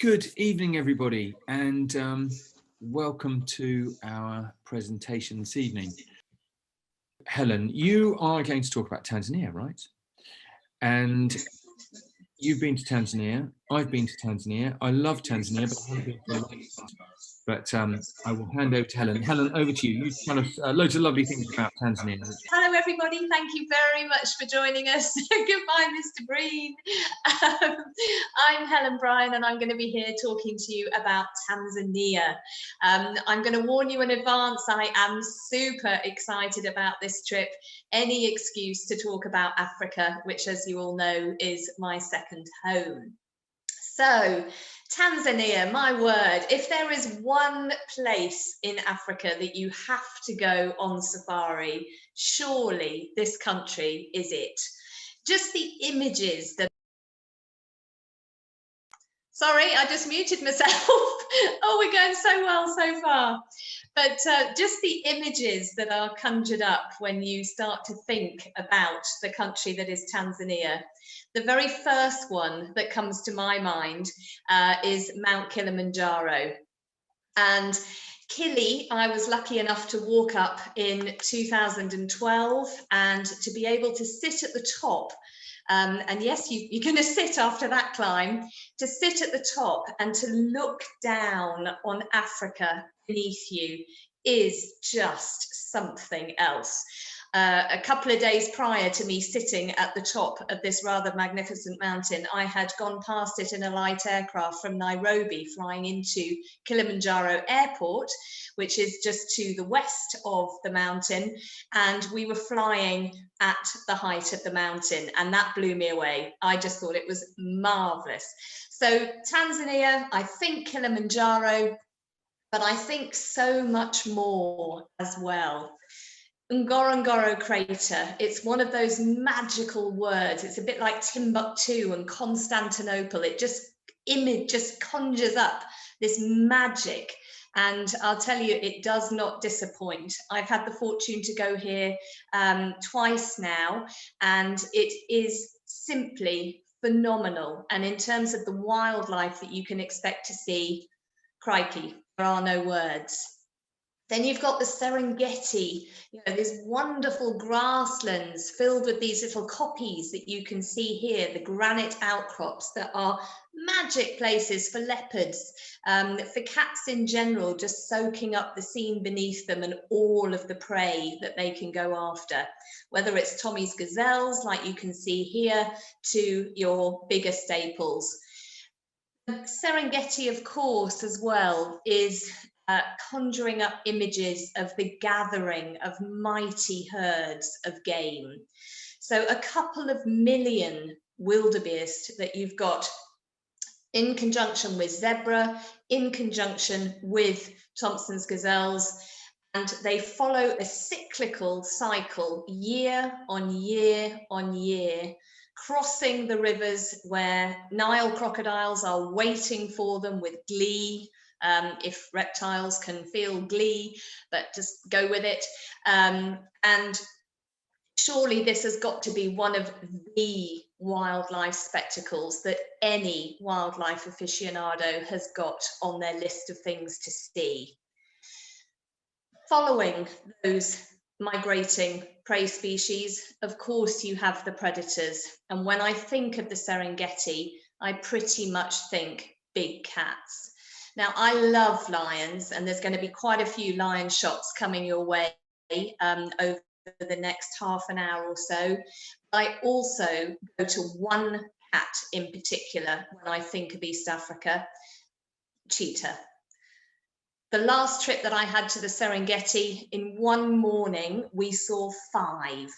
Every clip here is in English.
Good evening, everybody, and welcome to our presentation this evening. Helen, you are going to talk about Tanzania, right? And you've been to Tanzania. I've been to Tanzania. I love Tanzania, but I haven't been for a long time. But I will hand over to Helen. Helen, over to you. You tell us loads of lovely things about Tanzania. Hello, everybody. Thank you very much for joining us. Goodbye, Mr. Bryon. I'm Helen Bryon, and I'm going to be here talking to you about Tanzania. I'm going to warn you in advance, I am super excited about this trip. Any excuse to talk about Africa, which, as you all know, is my second home. So, Tanzania, my word, if there is one place in Africa that you have to go on safari, surely this country is it. Just the images that... Sorry, I just muted myself. Oh, we're going so well so far. But just the images that are conjured up when you start to think about the country that is Tanzania. The very first one that comes to my mind is Mount Kilimanjaro. And Kili, I was lucky enough to walk up in 2012 and to be able to sit at the top. And yes, you're going to sit after that climb, to sit at the top and to look down on Africa beneath you is just something else. A couple of days prior to me sitting at the top of this rather magnificent mountain, I had gone past it in a light aircraft from Nairobi, flying into Kilimanjaro Airport, which is just to the west of the mountain, and we were flying at the height of the mountain, and that blew me away. I just thought it was marvelous. So Tanzania, I think Kilimanjaro, but I think so much more as well. Ngorongoro crater, it's one of those magical words. It's a bit like Timbuktu and Constantinople. It just conjures up this magic, and I'll tell you, it does not disappoint. I've had the fortune to go here twice now, and it is simply phenomenal. And in terms of the wildlife that you can expect to see, crikey, there are no words. Then you've got the Serengeti, these wonderful grasslands filled with these little koppies that you can see here, the granite outcrops that are magic places for leopards, for cats in general, just soaking up the scene beneath them and all of the prey that they can go after. Whether it's Tommy's gazelles, like you can see here, to your bigger staples. Serengeti, of course, as well, is conjuring up images of the gathering of mighty herds of game. So a couple of million wildebeest that you've got in conjunction with zebra, in conjunction with Thompson's gazelles, and they follow a cyclical cycle year on year on year, crossing the rivers where Nile crocodiles are waiting for them with glee. If reptiles can feel glee, but just go with it. And surely this has got to be one of the wildlife spectacles that any wildlife aficionado has got on their list of things to see. Following those migrating prey species, of course, you have the predators. And when I think of the Serengeti, I pretty much think big cats. Now, I love lions, and there's going to be quite a few lion shots coming your way over the next half an hour or so. I also go to one cat in particular when I think of East Africa, cheetah. The last trip that I had to the Serengeti, in one morning, we saw 5.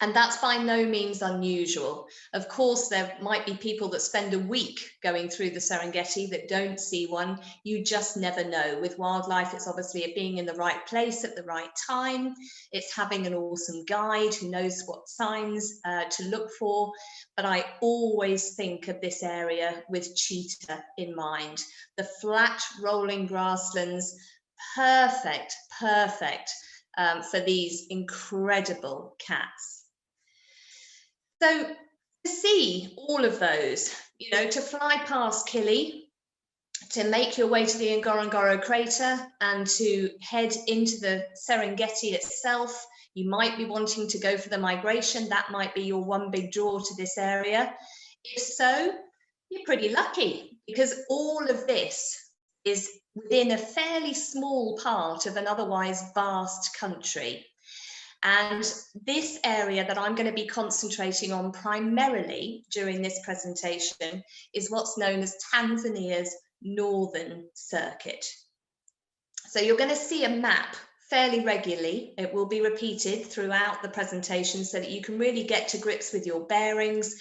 And that's by no means unusual. Of course, there might be people that spend a week going through the Serengeti that don't see one. You just never know. With wildlife, it's obviously it being in the right place at the right time. It's having an awesome guide who knows what signs to look for. But I always think of this area with cheetah in mind. The flat rolling grasslands, perfect for these incredible cats. So to see all of those, to fly past Kili, to make your way to the Ngorongoro crater and to head into the Serengeti itself. You might be wanting to go for the migration. That might be your one big draw to this area. If so, you're pretty lucky, because all of this is within a fairly small part of an otherwise vast country. And this area that I'm going to be concentrating on primarily during this presentation is what's known as Tanzania's Northern Circuit. So you're going to see a map fairly regularly. It will be repeated throughout the presentation so that you can really get to grips with your bearings.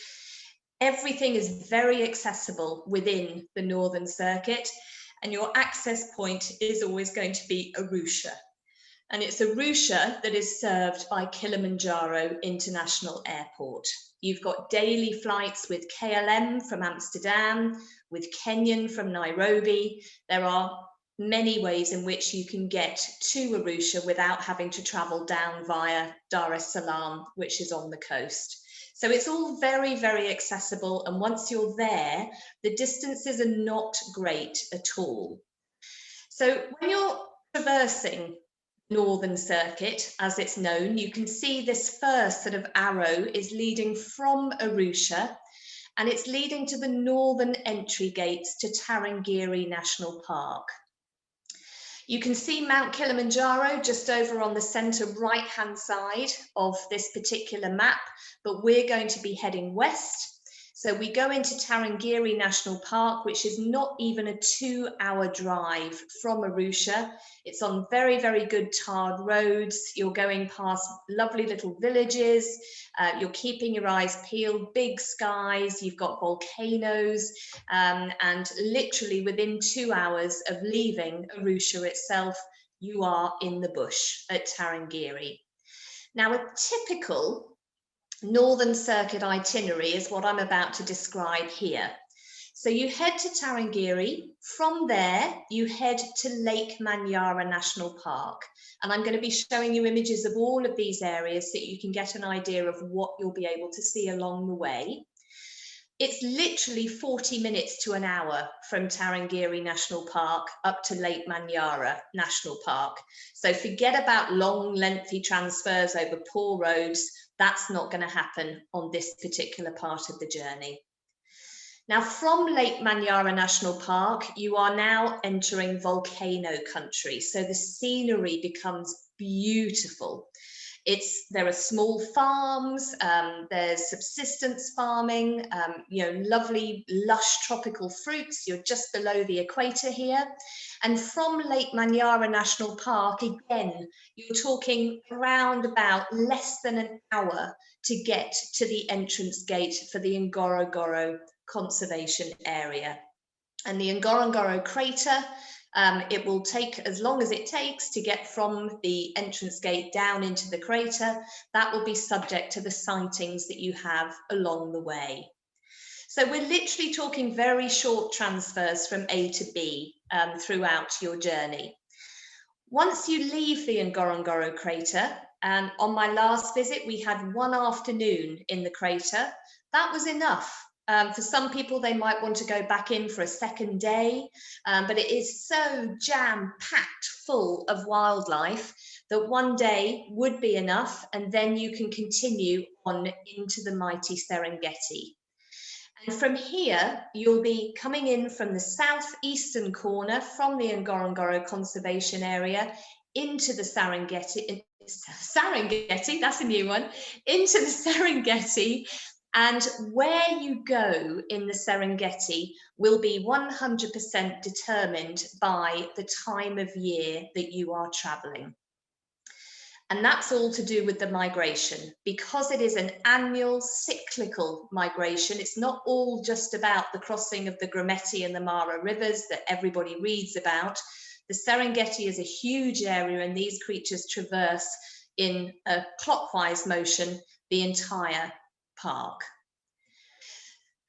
Everything is very accessible within the Northern Circuit, and your access point is always going to be Arusha. And it's Arusha that is served by Kilimanjaro International Airport. You've got daily flights with KLM from Amsterdam, with Kenyan from Nairobi. There are many ways in which you can get to Arusha without having to travel down via Dar es Salaam, which is on the coast. So it's all very, very accessible. And once you're there, the distances are not great at all. So when you're traversing Northern Circuit, as it's known, you can see this first sort of arrow is leading from Arusha, and it's leading to the northern entry gates to Tarangire National Park. You can see Mount Kilimanjaro just over on the center right-hand side of this particular map, but we're going to be heading west. So we go into Tarangire National Park, which is not even a 2-hour drive from Arusha. It's on very, very good tarred roads. You're going past lovely little villages. You're keeping your eyes peeled, big skies. You've got volcanoes, and literally within 2 hours of leaving Arusha itself, you are in the bush at Tarangire. Now, a typical Northern Circuit itinerary is what I'm about to describe here. So you head to Tarangire. From there, you head to Lake Manyara National Park. And I'm going to be showing you images of all of these areas so that you can get an idea of what you'll be able to see along the way. It's literally 40 minutes to an hour from Tarangire National Park up to Lake Manyara National Park. So forget about long, lengthy transfers over poor roads. That's not going to happen on this particular part of the journey. Now, from Lake Manyara National Park, you are now entering volcano country. So the scenery becomes beautiful. There are small farms, there's subsistence farming, lovely lush tropical fruits. You're just below the equator here. And from Lake Manyara National Park, again, you're talking around about less than an hour to get to the entrance gate for the Ngorongoro Conservation Area. And the Ngorongoro crater, it will take as long as it takes to get from the entrance gate down into the crater. That will be subject to the sightings that you have along the way. So we're literally talking very short transfers from A to B throughout your journey. Once you leave the Ngorongoro crater, and on my last visit, we had one afternoon in the crater, that was enough. For some people, they might want to go back in for a second day, but it is so jam-packed full of wildlife that one day would be enough, and then you can continue on into the mighty Serengeti. And from here, you'll be coming in from the southeastern corner from the Ngorongoro Conservation Area into the Serengeti, that's a new one, into the Serengeti. And where you go in the Serengeti will be 100% determined by the time of year that you are traveling. And that's all to do with the migration. Because it is an annual cyclical migration, it's not all just about the crossing of the Grumeti and the Mara rivers that everybody reads about. The Serengeti is a huge area, and these creatures traverse in a clockwise motion the entire park.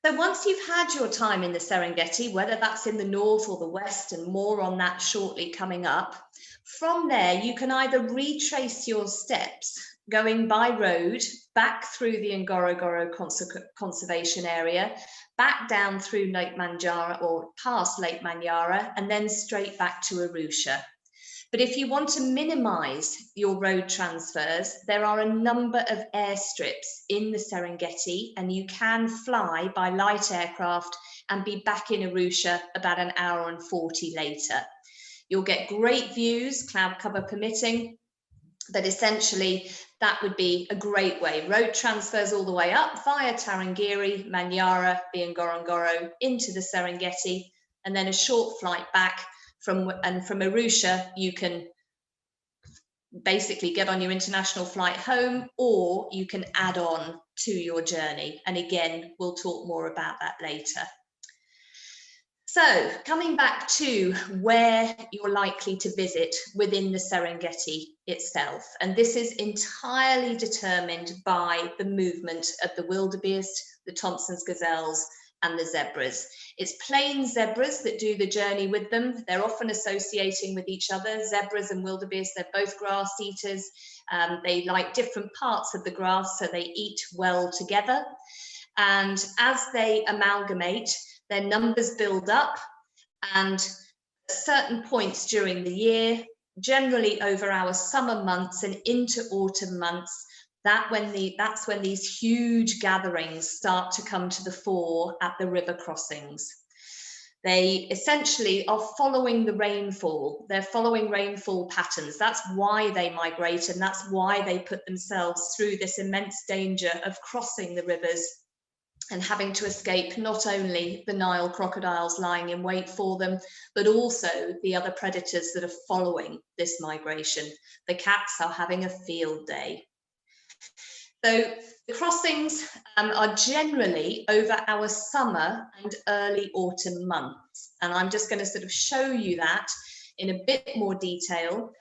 So once you've had your time in the Serengeti, whether that's in the north or the west, and more on that shortly coming up, from there you can either retrace your steps going by road back through the Ngorongoro Conservation Area, back down through Lake Manyara or past Lake Manyara, and then straight back to Arusha. But if you want to minimize your road transfers, there are a number of airstrips in the Serengeti, and you can fly by light aircraft and be back in Arusha about an hour and 40 later. You'll get great views, cloud cover permitting, but essentially that would be a great way. Road transfers all the way up via Tarangire, Manyara, Ngorongoro into the Serengeti, and then a short flight back from Arusha. You can basically get on your international flight home, or you can add on to your journey. And again, we'll talk more about that later. So coming back to where you're likely to visit within the Serengeti itself, and this is entirely determined by the movement of the wildebeest, the Thompson's gazelles, and the zebras. It's plain zebras that do the journey with them. They're often associating with each other. Zebras and wildebeest, they're both grass eaters. They like different parts of the grass, so they eat well together. And as they amalgamate, their numbers build up, and at certain points during the year, generally over our summer months and into autumn months, that's when these huge gatherings start to come to the fore at the river crossings. They essentially are following the rainfall. They're following rainfall patterns. That's why they migrate, and that's why they put themselves through this immense danger of crossing the rivers and having to escape not only the Nile crocodiles lying in wait for them, but also the other predators that are following this migration. The cats are having a field day. So the crossings are generally over our summer and early autumn months. And I'm just going to sort of show you that in a bit more detail.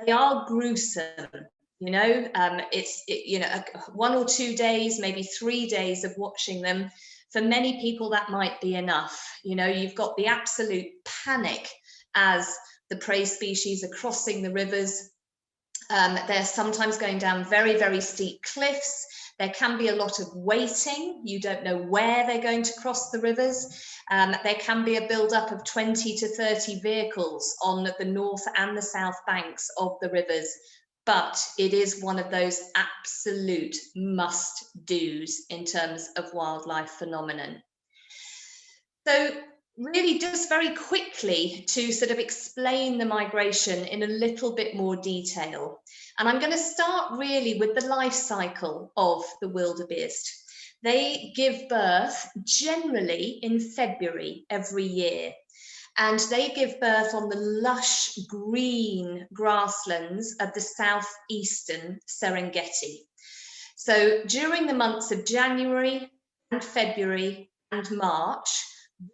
They are gruesome. You know, you know, 1 or 2 days, maybe 3 days of watching them. For many people, that might be enough. You know, you've got the absolute panic as the prey species are crossing the rivers. They're sometimes going down very, very steep cliffs. There can be a lot of waiting. You don't know where they're going to cross the rivers. There can be a build-up of 20 to 30 vehicles on the north and the south banks of the rivers. But it is one of those absolute must-dos in terms of wildlife phenomenon. So really just very quickly to sort of explain the migration in a little bit more detail. And I'm going to start really with the life cycle of the wildebeest. They give birth generally in February every year. And they give birth on the lush green grasslands of the southeastern Serengeti. So during the months of January and February and March,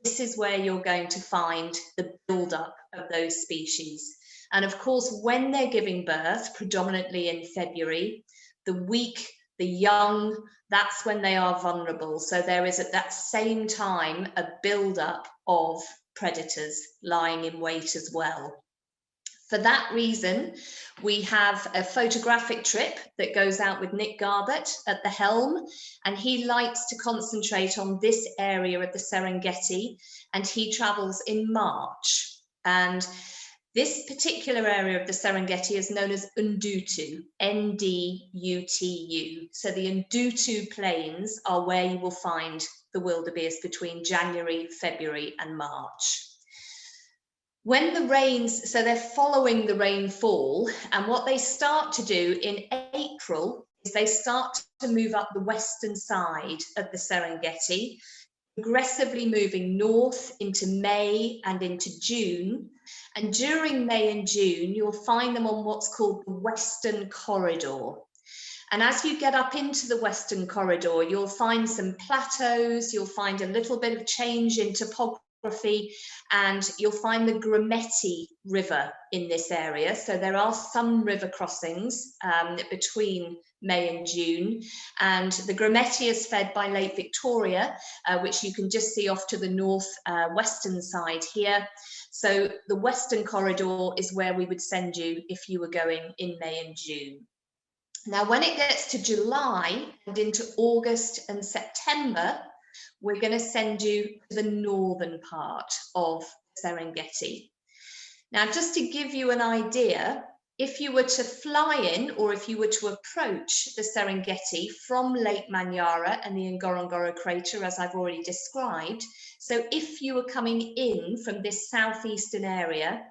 this is where you're going to find the buildup of those species. And of course, when they're giving birth, predominantly in February, the weak, the young, that's when they are vulnerable. So there is at that same time a buildup of predators lying in wait as well. For that reason, we have a photographic trip that goes out with Nick Garbett at the helm, and he likes to concentrate on this area of the Serengeti, and he travels in March. And this particular area of the Serengeti is known as Ndutu, N-D-U-T-U. So the Ndutu plains are where you will find the wildebeest between January, February and March. When the rains, so they're following the rainfall, and what they start to do in April is they start to move up the western side of the Serengeti, progressively moving north into May and into June. And during May and June, you'll find them on what's called the Western Corridor. And as you get up into the Western Corridor, you'll find some plateaus, you'll find a little bit of change in topography, and you'll find the Grumeti River in this area. So there are some river crossings between May and June, and the Grumeti is fed by Lake Victoria, which you can just see off to the north western side here. So the Western Corridor is where we would send you if you were going in May and June. Now, when it gets to July and into August and September, we're going to send you to the northern part of Serengeti. Now, just to give you an idea, if you were to fly in or if you were to approach the Serengeti from Lake Manyara and the Ngorongoro crater, as I've already described, so if you were coming in from this southeastern area,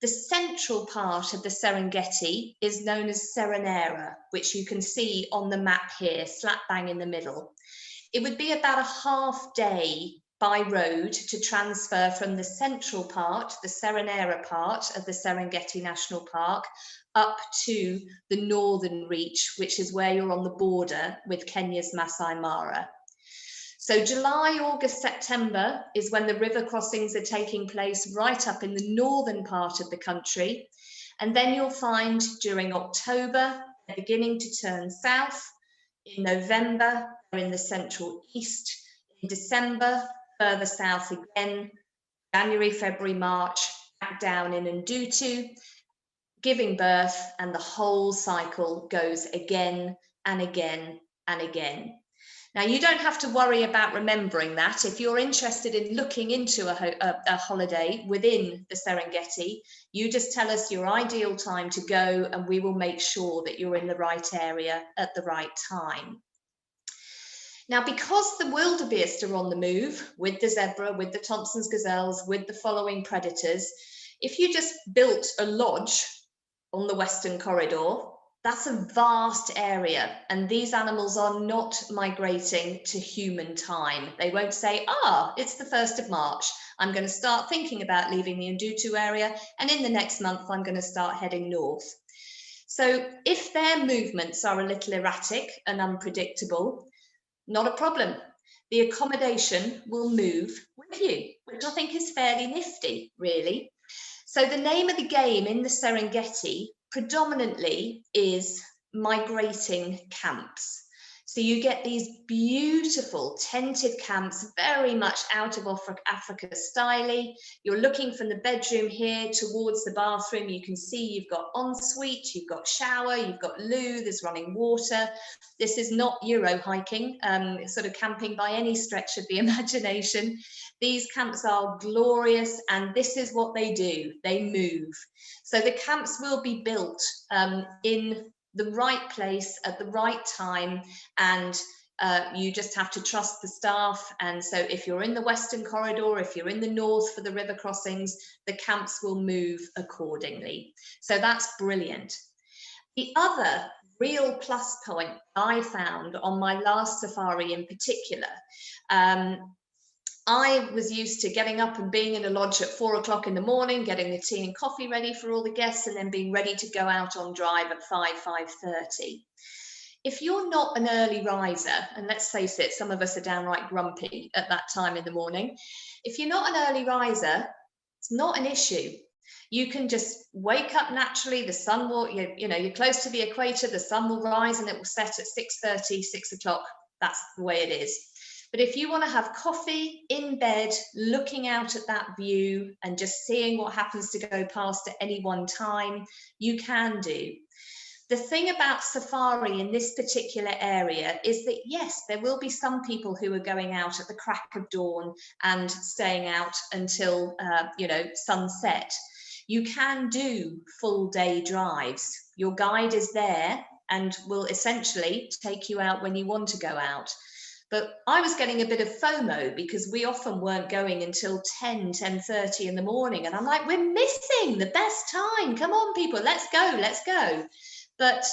the central part of the Serengeti is known as Serenera, which you can see on the map here, slap bang in the middle. It would be about a half day by road to transfer from the central part, the Serenera part of the Serengeti National Park, up to the northern reach, which is where you're on the border with Kenya's Masai Mara. So July, August, September is when the river crossings are taking place right up in the northern part of the country. And then you'll find during October, they're beginning to turn south. In November, they're in the central east. In December, further south again. January, February, March, back down in Ndutu, giving birth, and the whole cycle goes again and again and again. Now, you don't have to worry about remembering that. If you're interested in looking into a holiday within the Serengeti, you just tell us your ideal time to go and we will make sure that you're in the right area at the right time. Now, because the wildebeest are on the move with the zebra, with the Thompson's gazelles, with the following predators, if you just built a lodge on the Western Corridor, that's a vast area, and these animals are not migrating to human time. They won't say, it's the 1st of March. I'm going to start thinking about leaving the Ndutu area, and in the next month, I'm going to start heading north. So if their movements are a little erratic and unpredictable, not a problem. The accommodation will move with you, which I think is fairly nifty, really. So the name of the game in the Serengeti predominantly is migrating camps. So you get these beautiful tented camps, very much out of Africa style. You're looking from the bedroom here towards the bathroom. You can see you've got ensuite, you've got shower, you've got loo, there's running water. This is not Euro hiking, sort of camping by any stretch of the imagination. These camps are glorious, and this is what they do. They move. So the camps will be built in the right place at the right time, and you just have to trust the staff. And so if you're in the Western Corridor, if you're in the north for the river crossings, the camps will move accordingly. So that's brilliant. The other real plus point I found on my last safari in particular, I was used to getting up and being in a lodge at 4 o'clock in the morning, getting the tea and coffee ready for all the guests, and then being ready to go out on drive at 5:30. If you're not an early riser, and let's face it, some of us are downright grumpy at that time in the morning. If you're not an early riser, it's not an issue. You can just wake up naturally. The sun will, you're close to the equator, the sun will rise and it will set at 6:30, 6 o'clock. That's the way it is. But if you want to have coffee in bed, looking out at that view and just seeing what happens to go past at any one time, you can do. The thing about safari in this particular area is that, yes, there will be some people who are going out at the crack of dawn and staying out until, sunset. You can do full day drives. Your guide is there and will essentially take you out when you want to go out. But I was getting a bit of FOMO because we often weren't going until 10:30 in the morning. And I'm like, we're missing the best time. Come on, people, let's go, let's go. But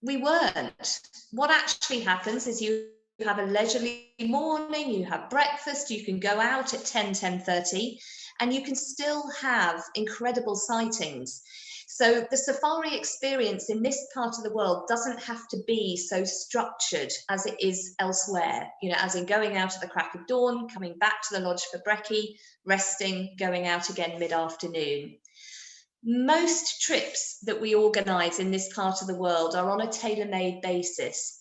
we weren't. What actually happens is you have a leisurely morning, you have breakfast, you can go out at 10:30, and you can still have incredible sightings. So the safari experience in this part of the world doesn't have to be so structured as it is elsewhere, as in going out at the crack of dawn, coming back to the lodge for brekkie, resting, going out again mid-afternoon. Most trips that we organise in this part of the world are on a tailor-made basis.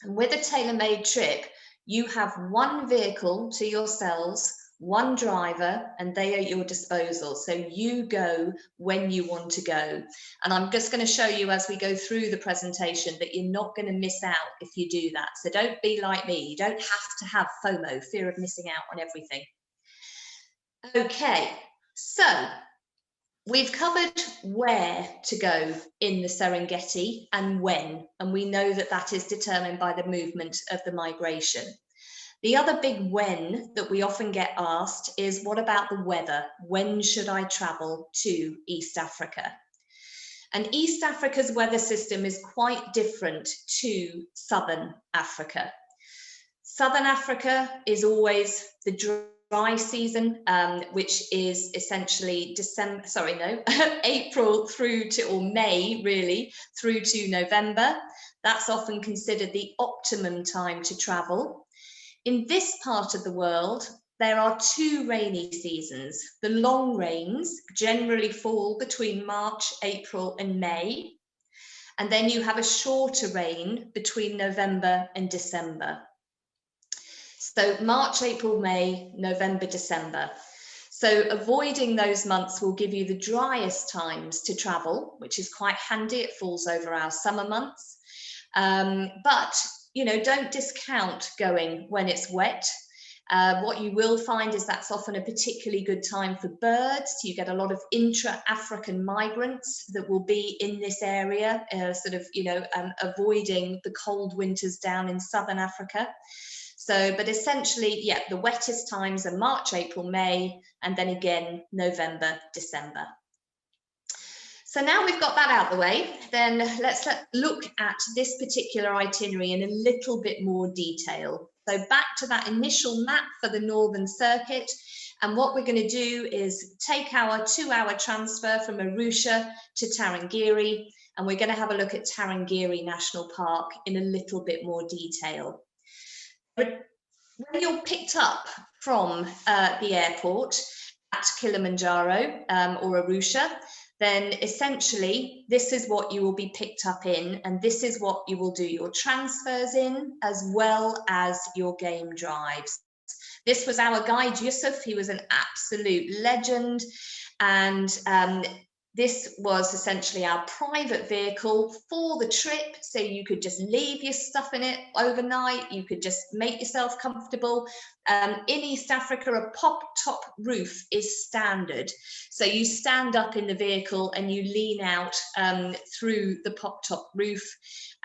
And with a tailor-made trip, you have one vehicle to yourselves, one driver, and they are at your disposal. So you go when you want to go. And I'm just going to show you as we go through the presentation that you're not going to miss out if you do that. So don't be like me. You don't have to have FOMO, fear of missing out on everything. Okay, so we've covered where to go in the Serengeti and when, and we know that that is determined by the movement of the migration. The other big when that we often get asked is, what about the weather? When should I travel to East Africa? And East Africa's weather system is quite different to Southern Africa. Southern Africa is always the dry season, which is essentially April through to, or May really, through to November. That's often considered the optimum time to travel. In this part of the world, there are two rainy seasons. The long rains generally fall between March, April, and May. And then you have a shorter rain between November and December. So March, April, May, November, December. So avoiding those months will give you the driest times to travel, which is quite handy. It falls over our summer months. But you know, don't discount going when it's wet. What you will find is that's often a particularly good time for birds. You get a lot of intra-African migrants that will be in this area, avoiding the cold winters down in Southern Africa. So, but essentially, yeah, the wettest times are March, April, May, and then again, November, December. So now we've got that out of the way, then let's look at this particular itinerary in a little bit more detail. So back to that initial map for the Northern Circuit. And what we're going to do is take our 2-hour transfer from Arusha to Tarangire, and we're going to have a look at Tarangire National Park in a little bit more detail. But when you're picked up from the airport at Kilimanjaro or Arusha, then essentially this is what you will be picked up in, and this is what you will do your transfers in, as well as your game drives. This was our guide, Yusuf. He was an absolute legend, and this was essentially our private vehicle for the trip, so you could just leave your stuff in it overnight, you could just make yourself comfortable. In East Africa, a pop-top roof is standard. So you stand up in the vehicle and you lean out through the pop-top roof.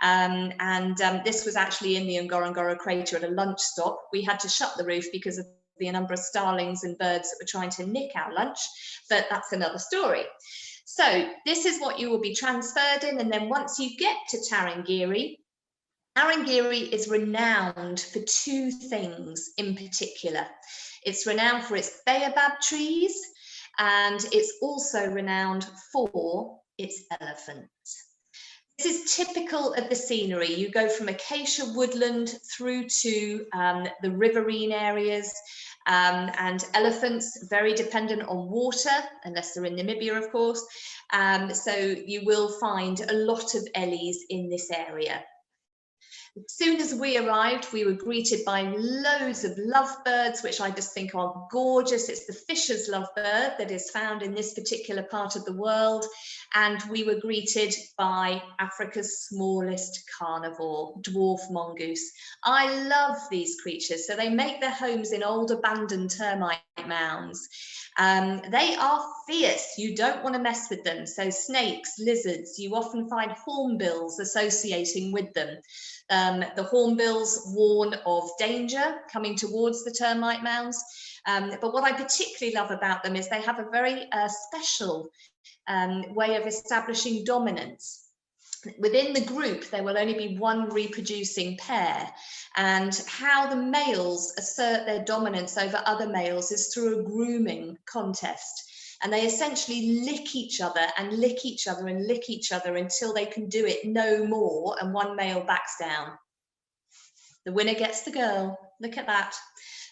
This was actually in the Ngorongoro crater at a lunch stop. We had to shut the roof because of the number of starlings and birds that were trying to nick our lunch, but that's another story. So this is what you will be transferred in, and then once you get to Tarangire, Tarangire is renowned for two things in particular. It's renowned for its baobab trees, and it's also renowned for its elephants. This is typical of the scenery. You go from acacia woodland through to the riverine areas, and elephants, very dependent on water, unless they're in Namibia, of course. So you will find a lot of ellies in this area. As soon as we arrived, we were greeted by loads of lovebirds, which I just think are gorgeous. It's the fisher's lovebird that is found in this particular part of the world. And we were greeted by Africa's smallest carnivore, dwarf mongoose. I love these creatures. So they make their homes in old abandoned termite mounds. They are fierce. You don't want to mess with them. So snakes, lizards, you often find hornbills associating with them. The hornbills warn of danger coming towards the termite mounds. But what I particularly love about them is they have a very special way of establishing dominance. Within the group, there will only be one reproducing pair, and how the males assert their dominance over other males is through a grooming contest. And they essentially lick each other and lick each other and lick each other until they can do it no more, and one male backs down. The winner gets the girl. Look at that.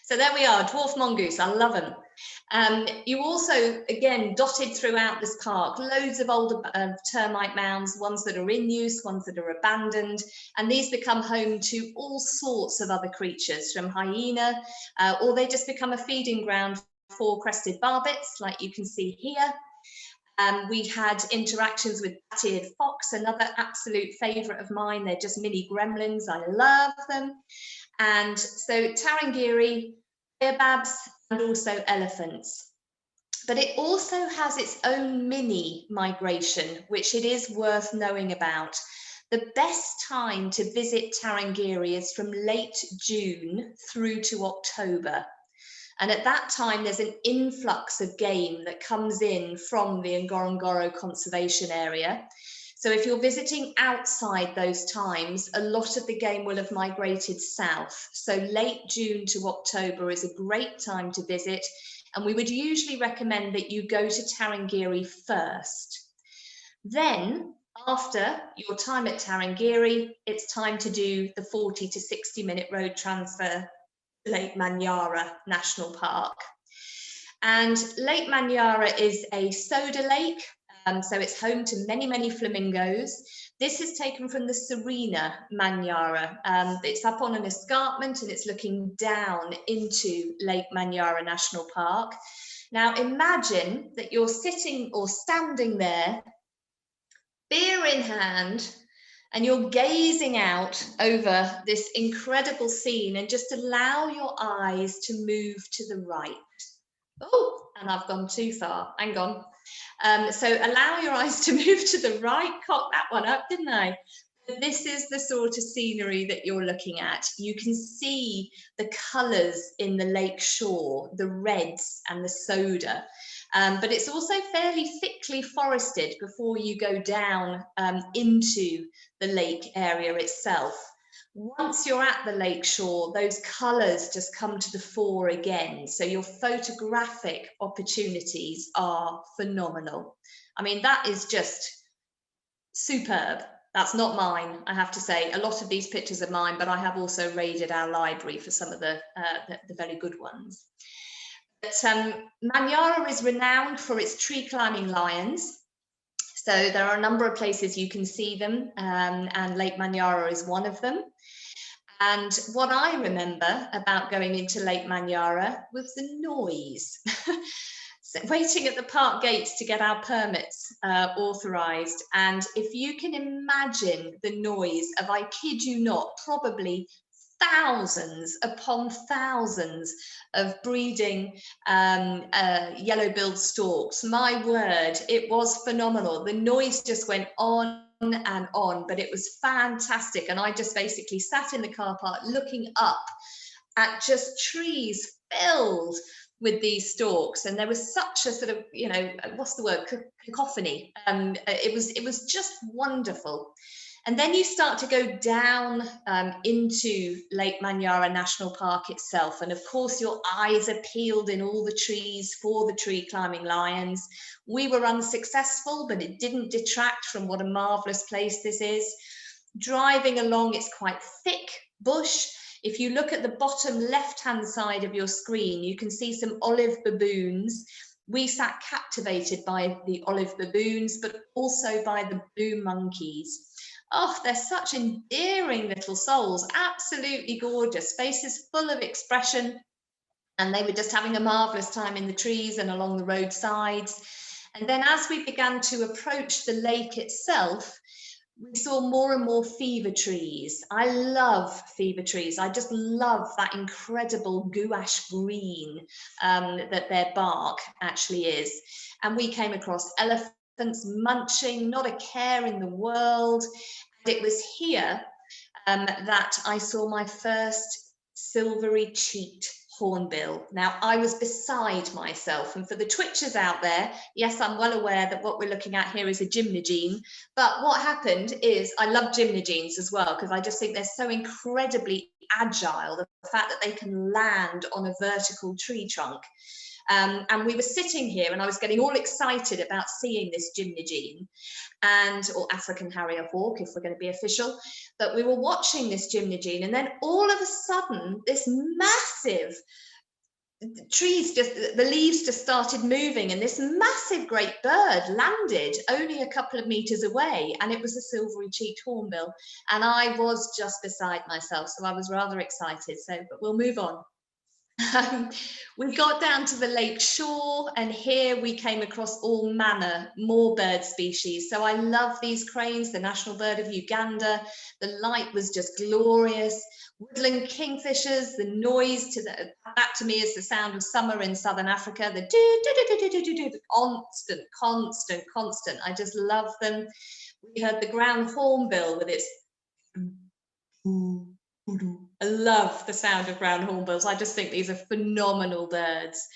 So there we are, dwarf mongoose. I love them. You also, again, dotted throughout this park, loads of old termite mounds, ones that are in use, ones that are abandoned, and these become home to all sorts of other creatures, from hyena, or they just become a feeding ground for crested barbets, like you can see here. We had interactions with bat-eared fox, another absolute favourite of mine. They're just mini gremlins. I love them. And so Tarangire, baobabs, and also elephants. But it also has its own mini migration, which it is worth knowing about. The best time to visit Tarangire is from late June through to October. And at that time, there's an influx of game that comes in from the Ngorongoro Conservation Area. So if you're visiting outside those times, a lot of the game will have migrated south. So late June to October is a great time to visit. And we would usually recommend that you go to Tarangire first. Then, after your time at Tarangire, it's time to do the 40 to 60-minute road transfer Lake Manyara National Park. And Lake Manyara is a soda lake, so it's home to many, many flamingos. This is taken from the Serena Manyara. It's up on an escarpment and it's looking down into Lake Manyara National Park. Now imagine that you're sitting or standing there, beer in hand, and you're gazing out over this incredible scene, and just allow your eyes to move to the right. Oh, and I've gone too far, hang on. So allow your eyes to move to the right. Cocked that one up, didn't I? This is the sort of scenery that you're looking at. You can see the colours in the lake shore, the reds and the soda. But it's also fairly thickly forested before you go down into the lake area itself. Once you're at the lake shore, those colours just come to the fore again. So your photographic opportunities are phenomenal. I mean, that is just superb. That's not mine, I have to say. A lot of these pictures are mine, but I have also raided our library for some of the very good ones. But Manyara is renowned for its tree climbing lions. So there are a number of places you can see them, and Lake Manyara is one of them. And what I remember about going into Lake Manyara was the noise. So waiting at the park gates to get our permits authorised. And if you can imagine the noise of, I kid you not, probably thousands upon thousands of breeding yellow-billed storks. My word, it was phenomenal. The noise just went on and on, but it was fantastic. And I just basically sat in the car park looking up at just trees filled with these storks, and there was such a sort of, you know, what's the word, cacophony. It was just wonderful. And then you start to go down into Lake Manyara National Park itself. And of course, your eyes are peeled in all the trees for the tree climbing lions. We were unsuccessful, but it didn't detract from what a marvelous place this is. Driving along, it's quite thick bush. If you look at the bottom left-hand side of your screen, you can see some olive baboons. We sat captivated by the olive baboons, but also by the blue monkeys. Oh, they're such endearing little souls, absolutely gorgeous, faces full of expression. And they were just having a marvelous time in the trees and along the roadsides. And then as we began to approach the lake itself, we saw more and more fever trees. I love fever trees. I just love that incredible gouache green that their bark actually is. And we came across elephants munching, not a care in the world. And it was here that I saw my first silvery cheeked hornbill. Now, I was beside myself, and for the twitchers out there, yes, I'm well aware that what we're looking at here is a gymnogene, but what happened is, I love gymnogenes as well, because I just think they're so incredibly agile, the fact that they can land on a vertical tree trunk. And we were sitting here and I was getting all excited about seeing this gymnogene, or African harrier hawk, if we're going to be official. But we were watching this gymnogene, and then all of a sudden, this massive the leaves just started moving, and this massive great bird landed only a couple of meters away, and it was a silvery-cheeked hornbill, and I was just beside myself, so I was rather excited. But we'll move on. We got down to the lake shore, and here we came across all manner more bird species. So I love these cranes, the national bird of Uganda. The light was just glorious. Woodland kingfishers, the noise that to me is the sound of summer in southern Africa. The constant. I just love them. We heard the ground hornbill with its. I love the sound of ground hornbills. I just think these are phenomenal birds.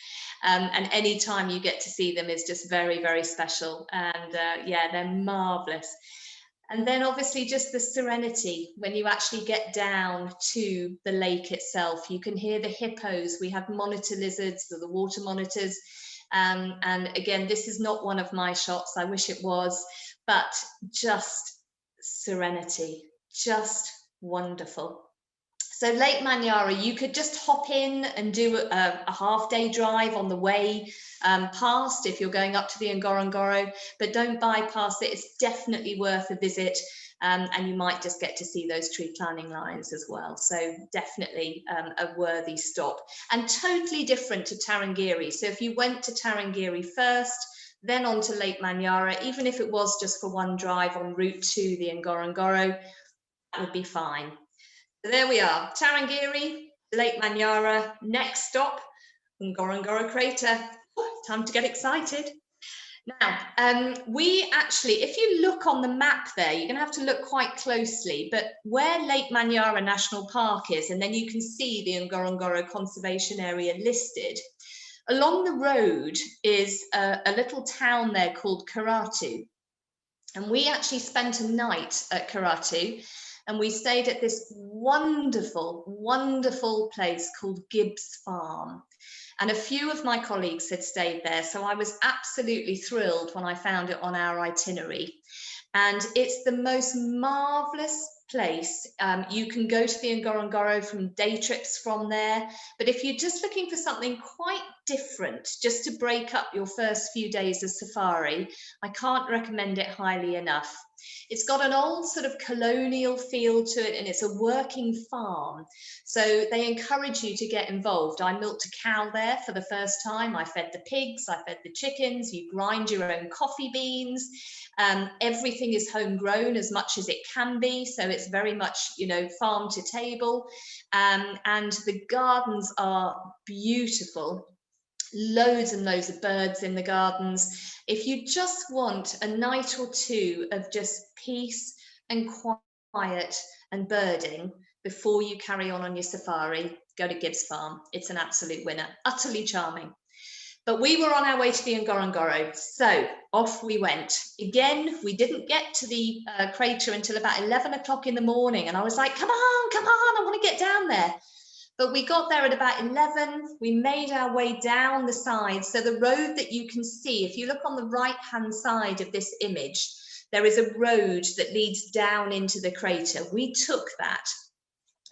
And any time you get to see them is just very, very special. And yeah, they're marvelous. And then obviously just the serenity when you actually get down to the lake itself. You can hear the hippos. We have monitor lizards, the water monitors. And again, this is not one of my shots. I wish it was, but just serenity, just wonderful. So Lake Manyara, you could just hop in and do a half-day drive on the way past if you're going up to the Ngorongoro, but don't bypass it. It's definitely worth a visit, and you might just get to see those tree climbing lines as well. So definitely a worthy stop, and totally different to Tarangire. So if you went to Tarangire first, then on to Lake Manyara, even if it was just for one drive en route to the Ngorongoro, that would be fine. There we are, Tarangire, Lake Manyara. Next stop, Ngorongoro crater. Time to get excited. Now, we actually, if you look on the map there, you're going to have to look quite closely, but where Lake Manyara National Park is, and then you can see the Ngorongoro Conservation Area listed, along the road is a little town there called Karatu. And we actually spent a night at Karatu, and we stayed at this wonderful, wonderful place called Gibbs Farm. And a few of my colleagues had stayed there, so I was absolutely thrilled when I found it on our itinerary. And it's the most marvelous place. You can go to the Ngorongoro from day trips from there, but if you're just looking for something quite different, just to break up your first few days of safari, I can't recommend it highly enough. It's got an old sort of colonial feel to it, and it's a working farm. So they encourage you to get involved. I milked a cow there for the first time. I fed the pigs, I fed the chickens. You grind your own coffee beans. Everything is homegrown as much as it can be. So it's very much, you know, farm to table. And the gardens are beautiful. Loads and loads of birds in the gardens. If you just want a night or two of just peace and quiet and birding before you carry on your safari, go to Gibbs Farm. It's an absolute winner, utterly charming. But we were on our way to the Ngorongoro, so off we went. Again, we didn't get to the crater until about 11 o'clock in the morning, and I was like, come on, I want to get down there. But we got there at about 11. We made our way down the side. So the road that you can see, if you look on the right-hand side of this image, there is a road that leads down into the crater. We took that.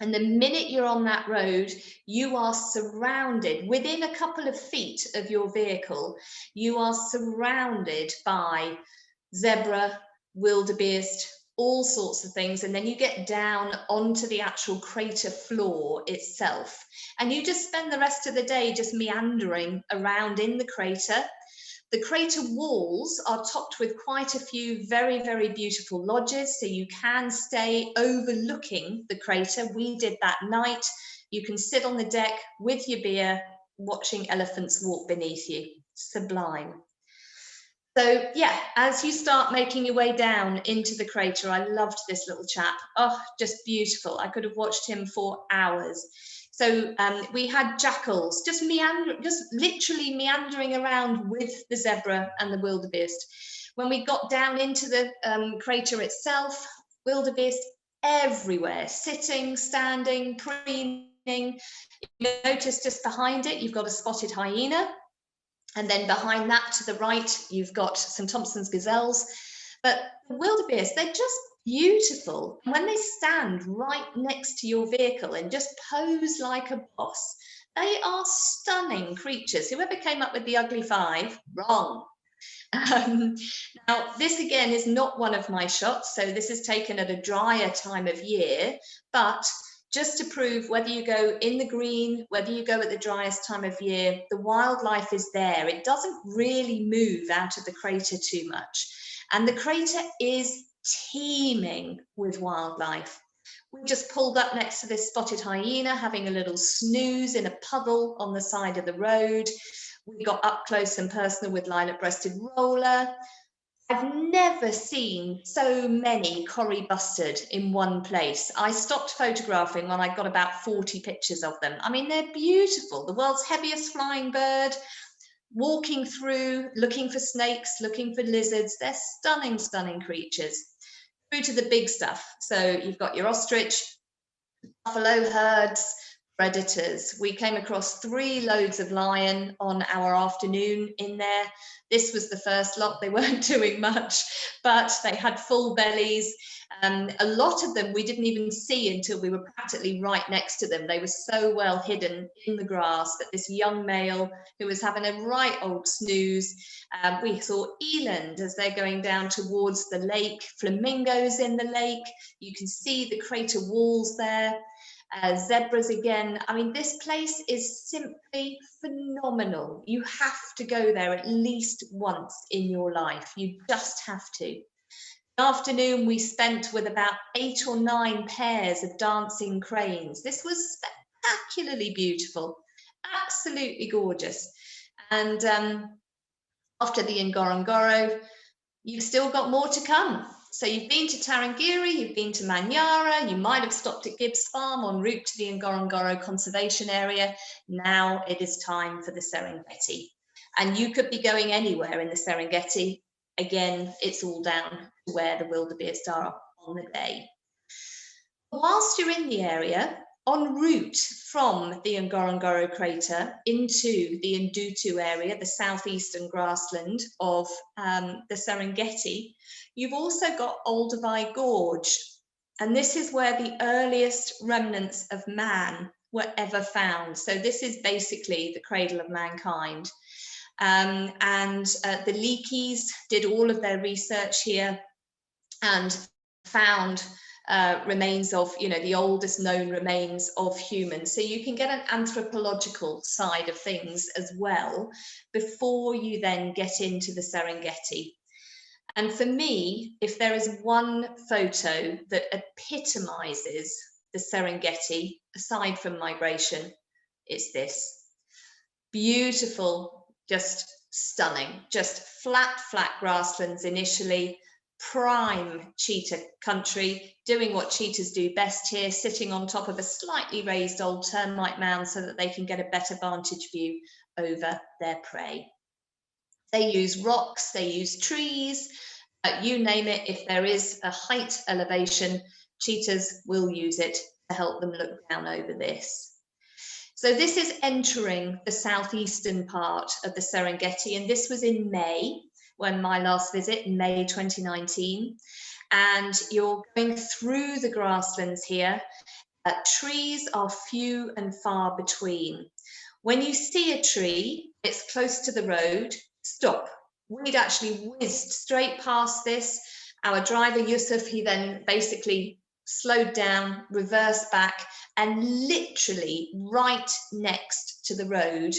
And the minute you're on that road, you are surrounded, within a couple of feet of your vehicle, you are surrounded by zebra, wildebeest, all sorts of things. And then you get down onto the actual crater floor itself. And you just spend the rest of the day just meandering around in the crater. The crater walls are topped with quite a few very, very beautiful lodges, so you can stay overlooking the crater. We did that night. You can sit on the deck with your beer, watching elephants walk beneath you. Sublime. So yeah, as you start making your way down into the crater, I loved this little chap. Oh, just beautiful. I could have watched him for hours. So we had jackals just literally meandering around with the zebra and the wildebeest. When we got down into the crater itself, wildebeest everywhere, sitting, standing, preening. You notice just behind it, you've got a spotted hyena. And then behind that to the right, you've got some Thompson's gazelles. But the wildebeest, they're just beautiful. When they stand right next to your vehicle and just pose like a boss, They are stunning creatures. Whoever came up with the ugly five, wrong. Now, this again is not one of my shots, so this is taken at a drier time of year, but just to prove whether you go in the green, whether you go at the driest time of year, the wildlife is there. It doesn't really move out of the crater too much. And the crater is teeming with wildlife. We just pulled up next to this spotted hyena, having a little snooze in a puddle on the side of the road. We got up close and personal with lilac-breasted roller. I've never seen so many corrie bustard in one place. I stopped photographing when I got about 40 pictures of them. I mean, they're beautiful. The world's heaviest flying bird, walking through, looking for snakes, looking for lizards. They're stunning, stunning creatures. Through to the big stuff. So you've got your ostrich, buffalo herds, predators. We came across 3 loads of lion on our afternoon in there. This was the first lot. They weren't doing much, but they had full bellies. A lot of them we didn't even see until we were practically right next to them. They were so well hidden in the grass that this young male who was having a right old snooze. We saw eland as they're going down towards the lake, flamingos in the lake. You can see the crater walls there. Zebras again. I mean, this place is simply phenomenal. You have to go there at least once in your life. You just have to. The afternoon we spent with about 8 or 9 pairs of dancing cranes. This was spectacularly beautiful, absolutely gorgeous. And after the Ngorongoro, you've still got more to come. So you've been to Tarangire, you've been to Manyara, you might have stopped at Gibbs Farm en route to the Ngorongoro Conservation Area. Now it is time for the Serengeti. And you could be going anywhere in the Serengeti. Again, it's all down to where the wildebeest are on the day. Whilst you're in the area, en route from the Ngorongoro crater into the Ndutu area, the southeastern grassland of the Serengeti, you've also got Olduvai Gorge. And this is where the earliest remnants of man were ever found. So this is basically the cradle of mankind. The Leakeys did all of their research here and found remains of, the oldest known remains of humans. So you can get an anthropological side of things as well before you then get into the Serengeti. And for me, if there is one photo that epitomizes the Serengeti, aside from migration, it's this. Beautiful, just stunning, just flat grasslands initially, prime cheetah country, doing what cheetahs do best here, sitting on top of a slightly raised old termite mound so that they can get a better vantage view over their prey. They use rocks, they use trees, you name it. If there is a height elevation, cheetahs will use it to help them look down over this. So this is entering the southeastern part of the Serengeti, and this was in May, when my last visit, in May 2019. And you're going through the grasslands here. Trees are few and far between. When you see a tree, it's close to the road, stop. We'd actually whizzed straight past this. Our driver, Yusuf, he then basically slowed down, reversed back, and literally right next to the road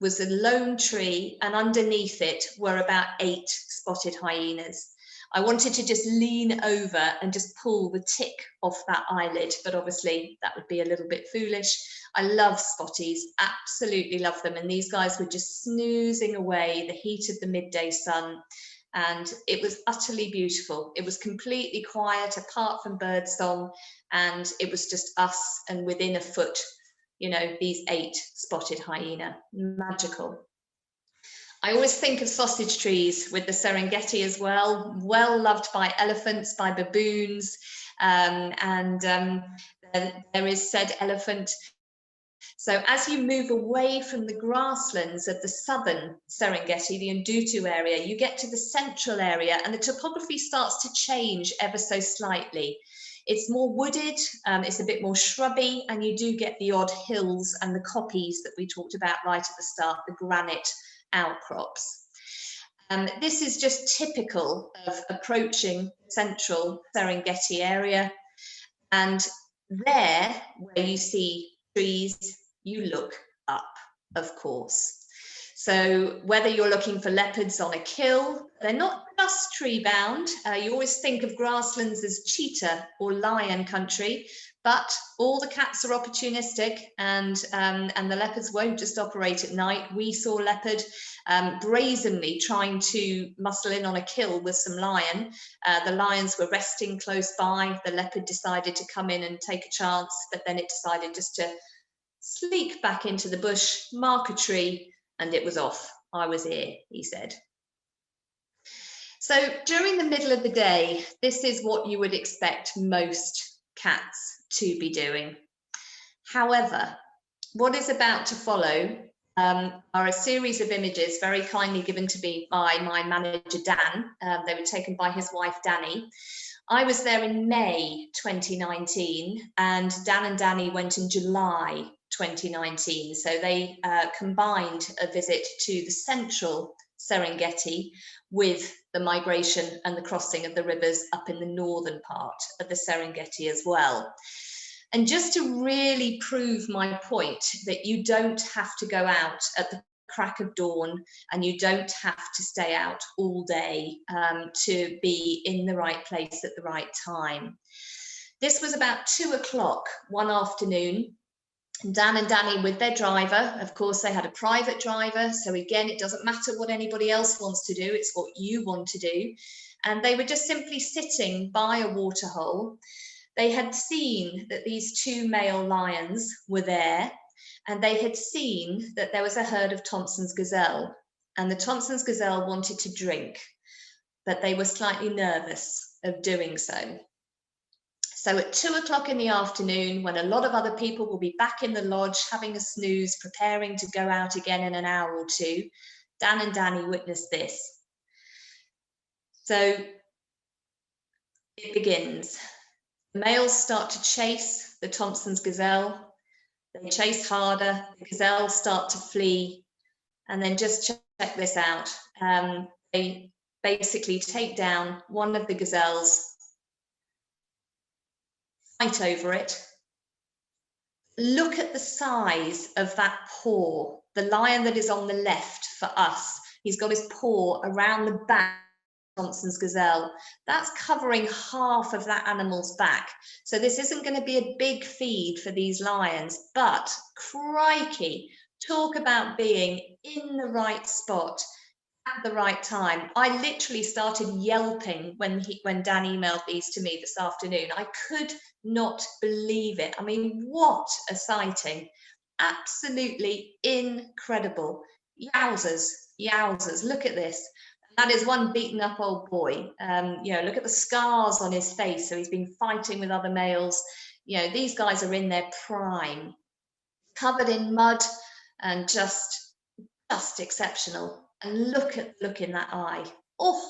was a lone tree, and underneath it were about 8 spotted hyenas. I wanted to just lean over and just pull the tick off that eyelid, but obviously that would be a little bit foolish. I love spotties, absolutely love them. And these guys were just snoozing away the heat of the midday sun. And it was utterly beautiful. It was completely quiet apart from birdsong. And it was just us and within a foot, these 8 spotted hyena, magical. I always think of sausage trees with the Serengeti as well, well loved by elephants, by baboons, there is said elephant. So as you move away from the grasslands of the southern Serengeti, the Ndutu area, you get to the central area and the topography starts to change ever so slightly. It's more wooded, it's a bit more shrubby, and you do get the odd hills and the koppies that we talked about right at the start, the granite outcrops. This is just typical of approaching central Serengeti area. And there, where you see trees, you look up, of course. So whether you're looking for leopards on a kill, they're not just tree bound. You always think of grasslands as cheetah or lion country, but all the cats are opportunistic, and the leopards won't just operate at night. We saw leopard brazenly trying to muscle in on a kill with some lion. The lions were resting close by. The leopard decided to come in and take a chance, but then it decided just to sneak back into the bush, mark a tree, and it was off. I was here, he said. So during the middle of the day, this is what you would expect most cats to be doing. However, what is about to follow are a series of images very kindly given to me by my manager, Dan. They were taken by his wife, Danny. I was there in May 2019, and Dan and Danny went in July 2019. So they combined a visit to the central Serengeti with the migration and the crossing of the rivers up in the northern part of the Serengeti as well. And just to really prove my point that you don't have to go out at the crack of dawn, and you don't have to stay out all day to be in the right place at the right time. This was about 2 o'clock one afternoon. Dan and Danny with their driver. Of course, they had a private driver. So again, it doesn't matter what anybody else wants to do. It's what you want to do. And they were just simply sitting by a waterhole. They had seen that these 2 male lions were there, and they had seen that there was a herd of Thompson's gazelle, and the Thompson's gazelle wanted to drink, but they were slightly nervous of doing so. So at 2 o'clock in the afternoon, when a lot of other people will be back in the lodge having a snooze, preparing to go out again in an hour or two, Dan and Danny witnessed this. So it begins. The males start to chase the Thompson's gazelle. They chase harder, the gazelles start to flee, and then just check this out. They basically take down one of the gazelles, fight over it. Look at the size of that paw. The lion that is on the left for us, he's got his paw around the back of Thompson's gazelle. That's covering half of that animal's back. So this isn't going to be a big feed for these lions, but crikey, talk about being in the right spot at the right time. I literally started yelping when Dan emailed these to me this afternoon. I could not believe it. I mean, what a sighting. Absolutely incredible. Yowzers, yowzers, look at this. That is one beaten up old boy. You know, look at the scars on his face. So he's been fighting with other males. You know, these guys are in their prime, covered in mud, and just exceptional. And look in that eye. Oh,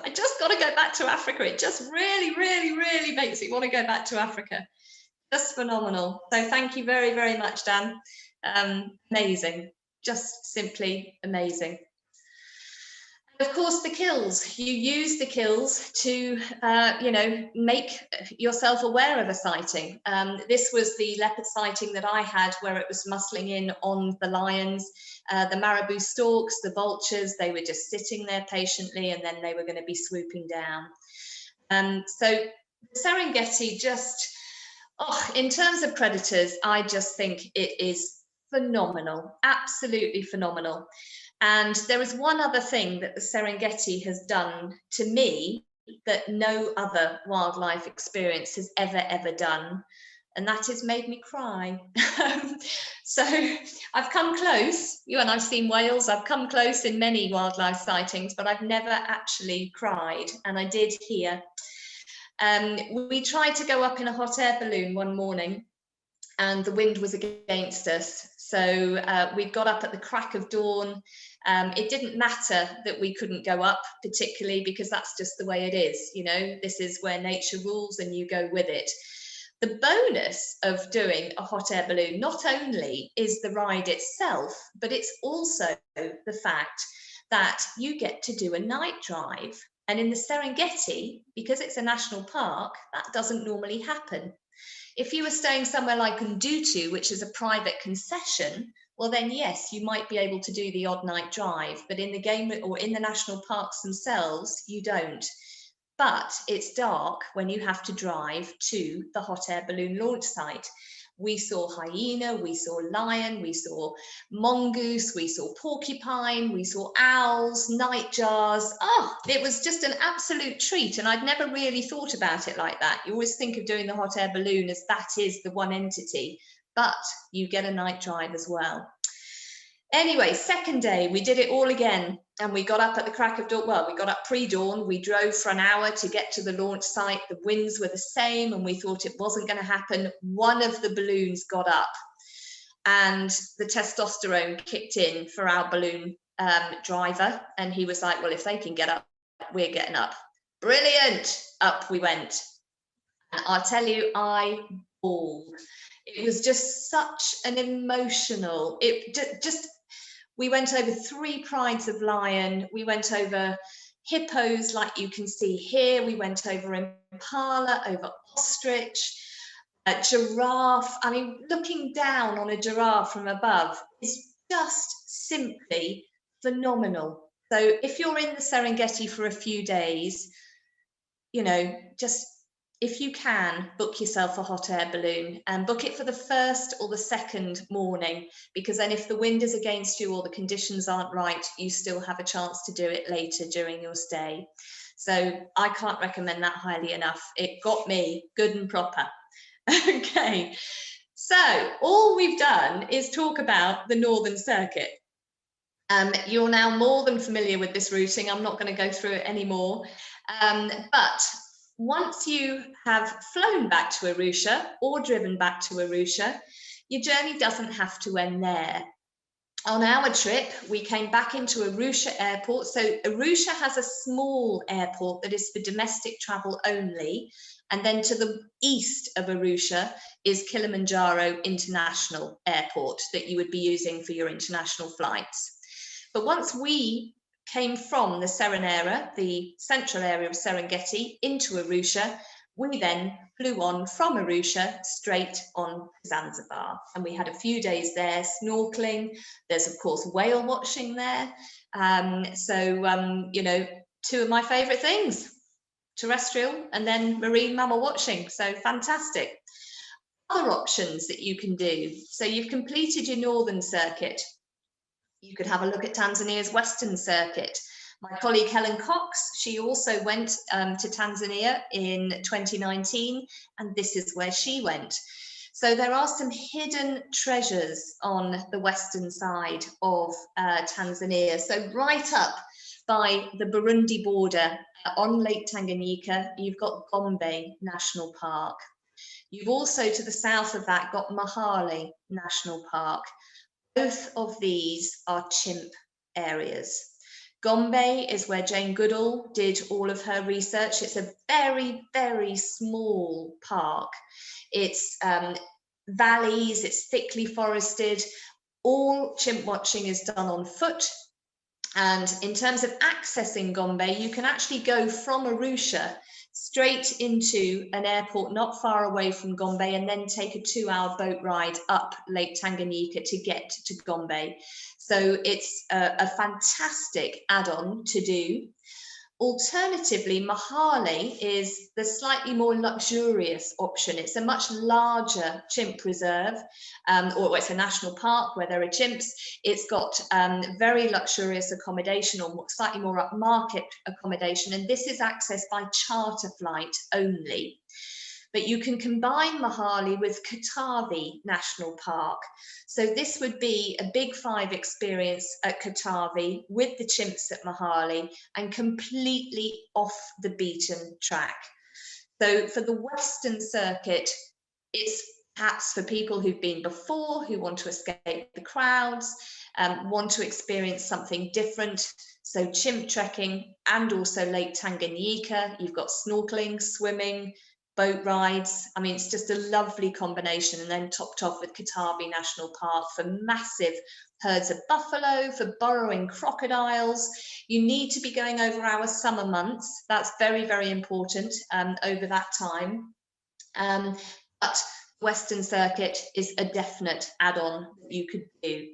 I just got to go back to Africa. It just really, really, really makes me want to go back to Africa. Just phenomenal. So thank you very, very much, Dan. Amazing. Just simply amazing. Of course, the kills. You use the kills to, you know, make yourself aware of a sighting. This was the leopard sighting that I had, where it was muscling in on the lions, the marabou storks, the vultures. They were just sitting there patiently, and then they were going to be swooping down. So the Serengeti just, in terms of predators, I just think it is phenomenal, absolutely phenomenal. And there is one other thing that the Serengeti has done to me that no other wildlife experience has ever done, and that has made me cry. So I've come close, and I've seen whales, I've come close in many wildlife sightings, but I've never actually cried, and I did here. We tried to go up in a hot air balloon one morning, and the wind was against us. So we got up at the crack of dawn. It didn't matter that we couldn't go up particularly, because that's just the way it is. You know, this is where nature rules and you go with it. The bonus of doing a hot air balloon not only is the ride itself, but it's also the fact that you get to do a night drive. And in the Serengeti, because it's a national park, that doesn't normally happen. If you were staying somewhere like Ndutu, which is a private concession, well then yes, you might be able to do the odd night drive, but in the game or in the national parks themselves, you don't. But it's dark when you have to drive to the hot air balloon launch site. We saw hyena, we saw lion, we saw mongoose, we saw porcupine, we saw owls, nightjars. Oh, it was just an absolute treat. And I'd never really thought about it like that. You always think of doing the hot air balloon as that is the one entity, but you get a night drive as well. Anyway, second day, we did it all again, and we got up at the crack of dawn. Well, we got up pre-dawn. We drove for an hour to get to the launch site. The winds were the same, and we thought it wasn't going to happen. One of the balloons got up, and the testosterone kicked in for our balloon driver, and he was like, well, if they can get up, we're getting up. Brilliant. Up we went. And I'll tell you, I bawled. It was just such an emotional, we went over 3 prides of lion. We went over hippos, like you can see here. We went over impala, over ostrich, giraffe. I mean, looking down on a giraffe from above is just simply phenomenal. So if you're in the Serengeti for a few days, you know, just if you can, book yourself a hot air balloon, and book it for the first or the second morning, because then if the wind is against you or the conditions aren't right, you still have a chance to do it later during your stay. So I can't recommend that highly enough. It got me good and proper. Okay, so all we've done is talk about the Northern Circuit. You're now more than familiar with this routing. I'm not going to go through it anymore, but once you have flown back to Arusha or driven back to Arusha, your journey doesn't have to end there. On our trip, we came back into Arusha Airport. So Arusha has a small airport that is for domestic travel only. And then to the east of Arusha is Kilimanjaro International Airport that you would be using for your international flights. But once we came from the Serenera, the central area of Serengeti, into Arusha, we then flew on from Arusha straight on Zanzibar. And we had a few days there snorkeling. There's, of course, whale watching there. You know, 2 of my favorite things, terrestrial and then marine mammal watching. So fantastic. Other options that you can do. So you've completed your Northern Circuit. You could have a look at Tanzania's Western Circuit. My colleague Helen Cox, she also went to Tanzania in 2019, and this is where she went. So there are some hidden treasures on the western side of Tanzania. So right up by the Burundi border on Lake Tanganyika, you've got Gombe National Park. You've also, to the south of that, got Mahale National Park. Both of these are chimp areas. Gombe is where Jane Goodall did all of her research. It's a very, very small park. It's valleys, it's thickly forested. All chimp watching is done on foot. And in terms of accessing Gombe, you can actually go from Arusha straight into an airport not far away from Gombe, and then take a 2-hour boat ride up Lake Tanganyika to get to Gombe. So it's a fantastic add-on to do. Alternatively, Mahale is the slightly more luxurious option. It's a much larger chimp reserve, or it's a national park where there are chimps. It's got very luxurious accommodation, or slightly more upmarket accommodation, and this is accessed by charter flight only. But you can combine Mahale with Katavi National Park. So this would be a Big 5 experience at Katavi with the chimps at Mahale, and completely off the beaten track. So for the Western Circuit, it's perhaps for people who've been before, who want to escape the crowds, want to experience something different. So chimp trekking and also Lake Tanganyika. You've got snorkeling, swimming, boat rides. I mean, it's just a lovely combination. And then topped off with Katabi National Park for massive herds of buffalo, for burrowing crocodiles. You need to be going over our summer months. That's very, very important over that time. But Western Circuit is a definite add-on you could do.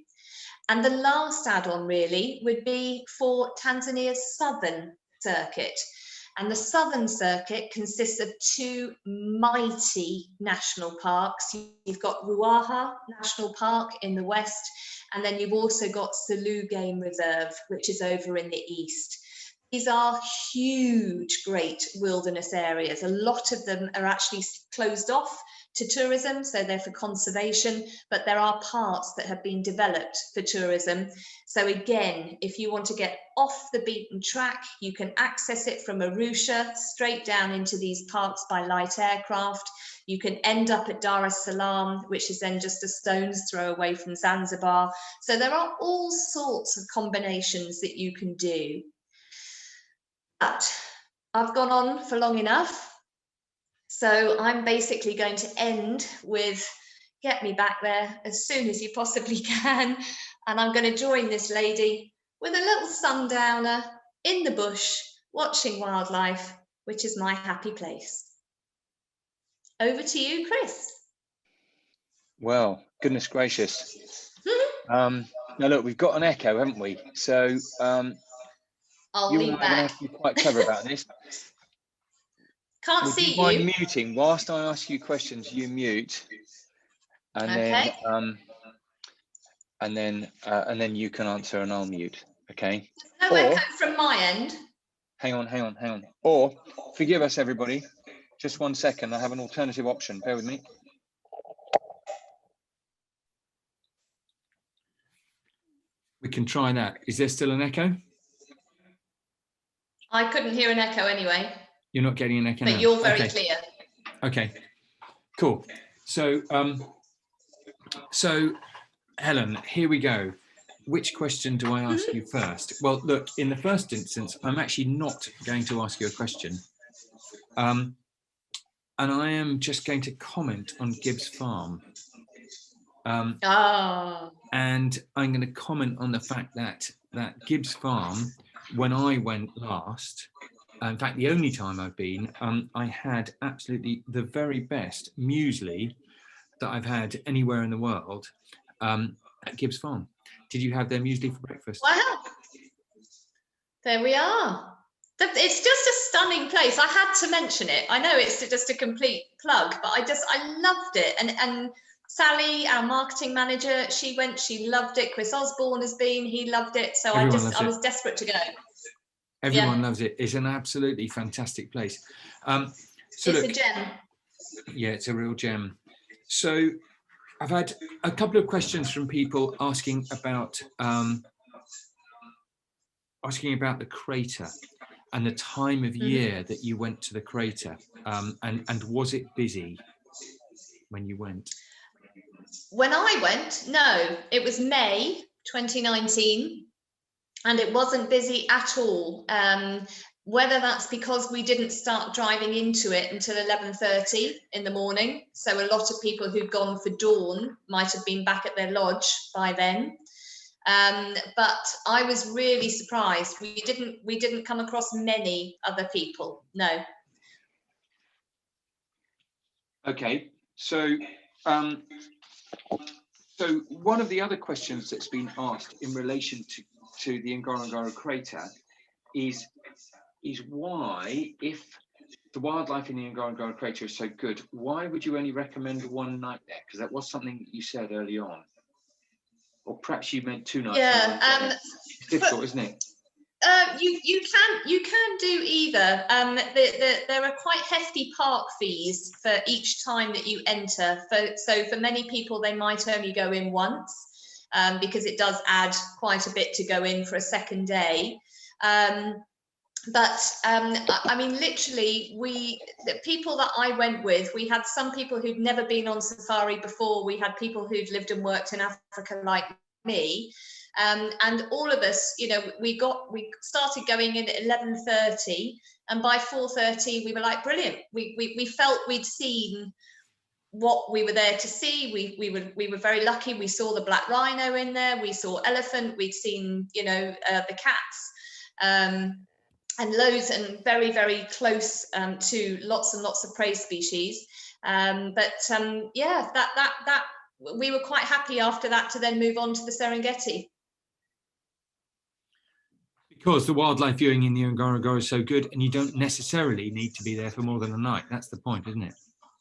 And the last add-on really would be for Tanzania's Southern Circuit. And the Southern Circuit consists of two mighty national parks. You've got Ruaha National Park in the west, and then you've also got Selous Game Reserve, which is over in the east. These are huge, great wilderness areas. A lot of them are actually closed off to tourism, so they're for conservation, but there are parts that have been developed for tourism. So again, if you want to get off the beaten track, you can access it from Arusha straight down into these parks by light aircraft. You can end up at Dar es Salaam, which is then just a stone's throw away from Zanzibar. So there are all sorts of combinations that you can do. But I've gone on for long enough. So I'm basically going to end with, get me back there as soon as you possibly can. And I'm going to join this lady with a little sundowner in the bush, watching wildlife, which is my happy place. Over to you, Chris. Well, goodness gracious. Now look, we've got an echo, haven't we? So I'll you lean and I are going to back. have to be quite clever about this. Can't Would see you mind you. muting whilst I ask you questions? You mute, and Okay. then you can answer, and I'll mute. Okay. No echo from my end. Hang on. Or forgive us, everybody. Just 1 second. I have an alternative option. Bear with me. We can try that. Is there still an echo? I couldn't hear an echo anyway. You're not getting an echo now? But you're very clear. Okay, cool. So, so Helen, here we go. Which question do I ask you first? Well, look, in the first instance, I'm actually not going to ask you a question. And I am just going to comment on Gibbs Farm. And I'm going to comment on the fact that Gibbs Farm, when I went last, in fact, the only time I've been, I had absolutely the very best muesli that I've had anywhere in the world at Gibbs Farm. Did you have their muesli for breakfast? Wow. There we are. It's just a stunning place. I had to mention it. I know it's just a complete plug, but I loved it. And Sally, our marketing manager, she went, she loved it. Chris Osborne has been, he loved it. So I was desperate to go. Everyone loves it. It's an absolutely fantastic place. It's a gem. Yeah, it's a real gem. So I've had a couple of questions from people asking about the crater and the time of year that you went to the crater, and was it busy when you went? When I went, no, it was May 2019. And it wasn't busy at all. Whether that's because we didn't start driving into it until 11:30 in the morning. So a lot of people who'd gone for dawn might have been back at their lodge by then. But I was really surprised. We didn't come across many other people. No. Okay. So one of the other questions that's been asked in relation to the Ngorongoro crater is why, if the wildlife in the Ngorongoro crater is so good, why would you only recommend one night there? Because that was something that you said early on, or perhaps you meant 2 nights. Yeah, it's difficult, isn't it? You can do either. There are quite hefty park fees for each time that you enter. So for many people, they might only go in once. Because it does add quite a bit to go in for a second day. But I mean, literally, the people that I went with, we had some people who'd never been on safari before. We had people who'd lived and worked in Africa like me. And all of us, you know, we started going in at 11:30, and by 4:30 we were like, brilliant. We felt we'd seen what we were there to see. We were very lucky. We saw the black rhino in there. We saw elephant. We'd seen, you know, the cats. And loads, and very, very close to lots and lots of prey species. Yeah, that we were quite happy after that to then move on to the Serengeti. Because the wildlife viewing in the Ngorongoro is so good, and you don't necessarily need to be there for more than a night. That's the point, isn't it?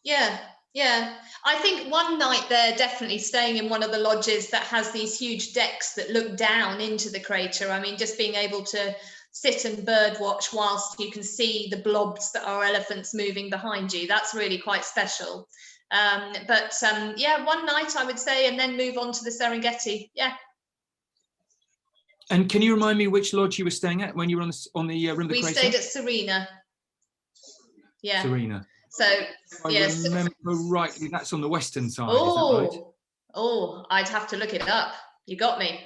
Yeah, yeah. I think one night there, definitely staying in one of the lodges that has these huge decks that look down into the crater. I mean, just being able to sit and bird watch whilst you can see the blobs that are elephants moving behind you. That's really quite special. Yeah, one night I would say, and then move on to the Serengeti. Yeah. And can you remind me which lodge you were staying at when you were on the rim of the crater? We stayed at Serena. Yeah. Serena. So yes. I remember rightly, that's on the western side. Oh, is that right? Oh, I'd have to look it up. You got me.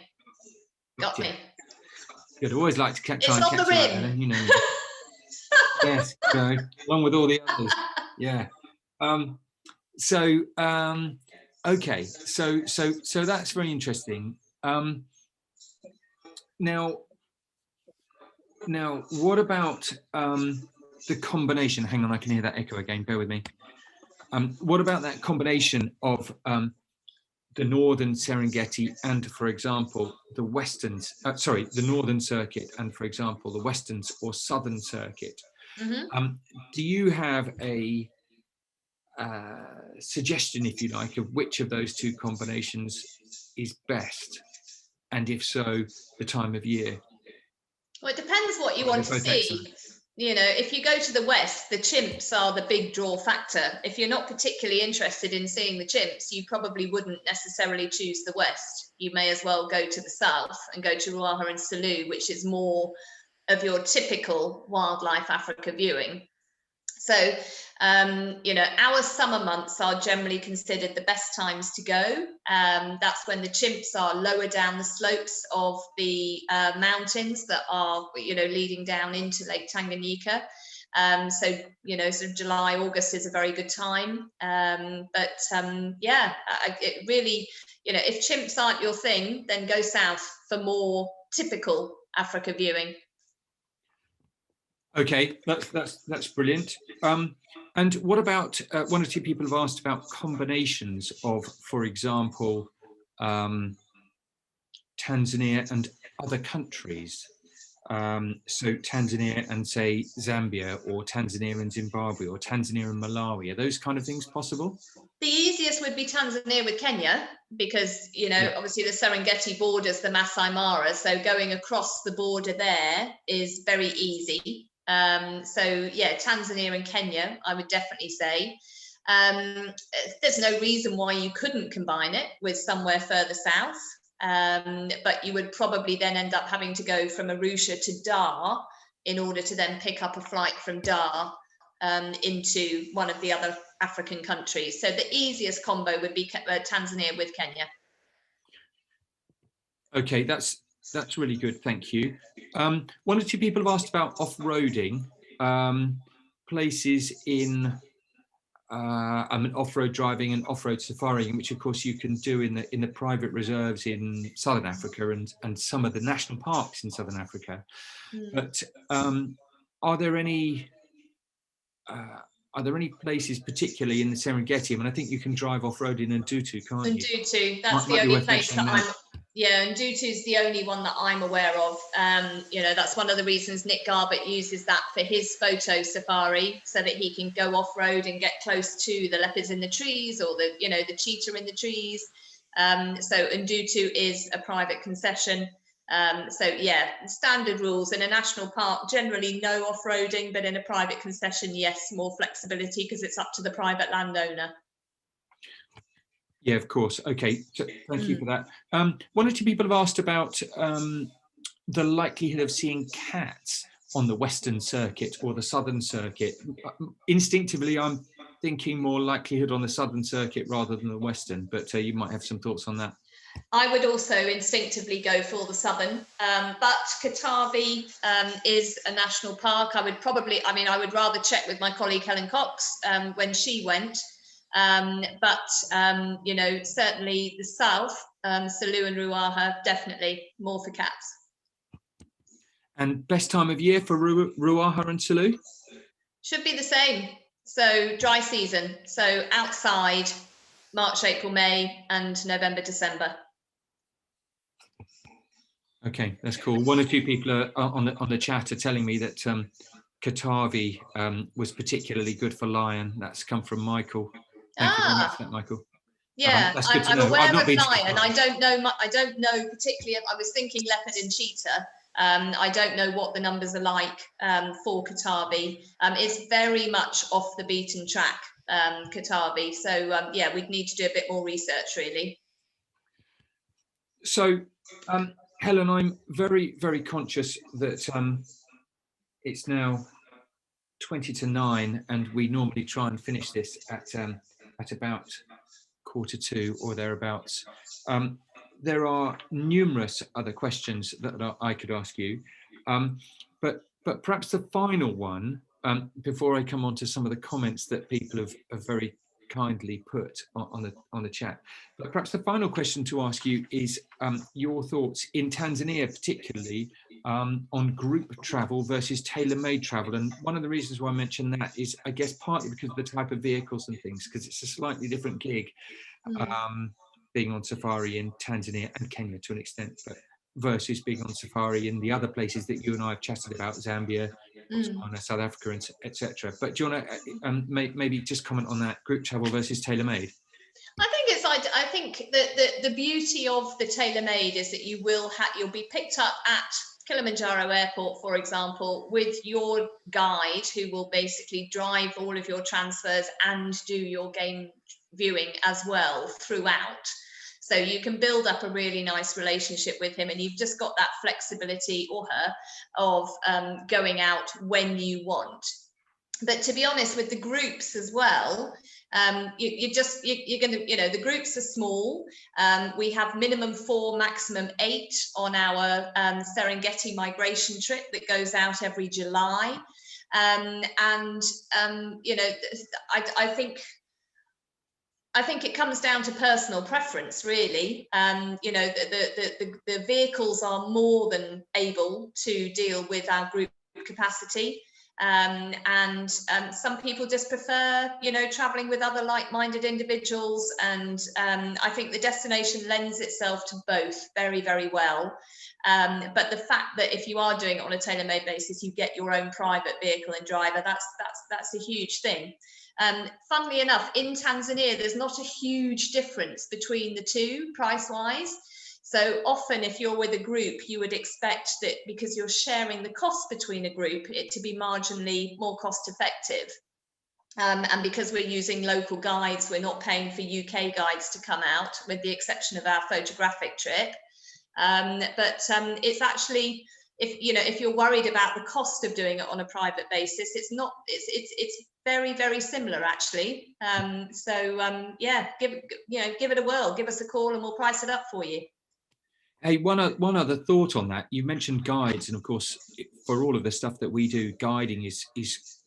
Got me. You'd always like to try it's and on catch the rim. Helen, you know. Yes, along with all the others. Yeah. Okay. So that's very interesting. Now, what about the combination? Hang on, I can hear that echo again. Bear with me. What about that combination of the northern Serengeti and, for example, the northern circuit and, for example, the western or southern circuit? Mm-hmm. Do you have a suggestion, if you like, of which of those two combinations is best? And if so, the time of year? Well, it depends what you want to see. Excellent. You know, if you go to the west, the chimps are the big draw factor. If you're not particularly interested in seeing the chimps, you probably wouldn't necessarily choose the west. You may as well go to the south and go to Ruaha and Selous, which is more of your typical wildlife Africa viewing. So, you know, our summer months are generally considered the best times to go. That's when the chimps are lower down the slopes of the mountains that are, you know, leading down into Lake Tanganyika. So, you know, sort of July, August is a very good time. Yeah, it really, you know, if chimps aren't your thing, then go south for more typical Africa viewing. Okay, that's brilliant. And what about one or two people have asked about combinations of, for example, Tanzania and other countries. So Tanzania and say Zambia, or Tanzania and Zimbabwe, or Tanzania and Malawi. Are those kind of things possible? The easiest would be Tanzania with Kenya, because, you know, obviously the Serengeti borders the Masai Mara, so going across the border there is very easy. So yeah, Tanzania and Kenya, I would definitely say. There's no reason why you couldn't combine it with somewhere further south, but you would probably then end up having to go from Arusha to Dar in order to then pick up a flight from Dar into one of the other African countries. So the easiest combo would be Tanzania with Kenya. Okay, that's really good, thank you. One or two people have asked about off-roading, places in off-road driving and off-road safaring, which of course you can do in the private reserves in Southern Africa and some of the national parks in Southern Africa. But are there any places, particularly in the Serengeti? I mean, I think you can drive off-road in Ndutu, can't you? Ndutu, that's the only place that I'm. Yeah, Ndutu is the only one that I'm aware of. You know, that's one of the reasons Nick Garbett uses that for his photo safari, so that he can go off-road and get close to the leopards in the trees, or the, you know, the cheetah in the trees. So Ndutu is a private concession. So yeah, standard rules. In a national park, generally no off-roading, but in a private concession, yes, more flexibility because it's up to the private landowner. Yeah, of course. Okay, so thank you for that. One or two people have asked about the likelihood of seeing cats on the Western circuit or the Southern circuit? Instinctively, I'm thinking more likelihood on the Southern circuit rather than the Western, but you might have some thoughts on that. I would also instinctively go for the Southern, but Katavi is a national park. I would rather check with my colleague Helen Cox when she went, but certainly the South, Salou and Ruaha, definitely more for cats. And best time of year for Ruaha and Salou? Should be the same. So dry season. So outside, March, April, May, and November, December. Okay, that's cool. One or two people are on the chat are telling me that Katavi was particularly good for lion. That's come from Michael. Thank you very much for that, Michael. Yeah, that's good to I'm know. aware I've not of been to lion. Katavi. I don't know particularly. I was thinking leopard and cheetah. I don't know what the numbers are like for Katavi. It's very much off the beaten track, Katavi. So yeah, we'd need to do a bit more research, really. So, Helen, I'm very, very conscious that it's now 20 to 9, and we normally try and finish this at about 1:45 or thereabouts. There are numerous other questions that I could ask you, but perhaps the final one, before I come on to some of the comments that people have very kindly put on the chat. But perhaps the final question to ask you is your thoughts in Tanzania, particularly on group travel versus tailor-made travel. And one of the reasons why I mention that is, I guess, partly because of the type of vehicles and things, because it's a slightly different gig being on safari in Tanzania and Kenya to an extent, but versus being on safari in the other places that you and I have chatted about, Zambia, Botswana, South Africa, etc. But do you want to maybe just comment on that, group travel versus tailor-made? I think that the beauty of the tailor-made is that you'll be picked up at Kilimanjaro Airport, for example, with your guide who will basically drive all of your transfers and do your game viewing as well throughout. So you can build up a really nice relationship with him, and you've just got that flexibility, or her, of going out when you want. But to be honest, with the groups as well, you're going to, the groups are small. We have minimum 4, maximum 8 on our Serengeti migration trip that goes out every July. I think it comes down to personal preference, really. The vehicles are more than able to deal with our group capacity. Some people just prefer, traveling with other like-minded individuals. And I think the destination lends itself to both very, very well. But the fact that if you are doing it on a tailor-made basis, you get your own private vehicle and driver, that's a huge thing. Funnily enough, in Tanzania, there's not a huge difference between the two price-wise. So often, if you're with a group, you would expect that because you're sharing the cost between a group, it to be marginally more cost-effective. And because we're using local guides, we're not paying for UK guides to come out, with the exception of our photographic trip. But it's actually, if you're worried about the cost of doing it on a private basis, it's very, very similar, actually. Yeah, give it a whirl. Give us a call and we'll price it up for you. Hey, one other thought on that. You mentioned guides, and of course, for all of the stuff that we do, guiding is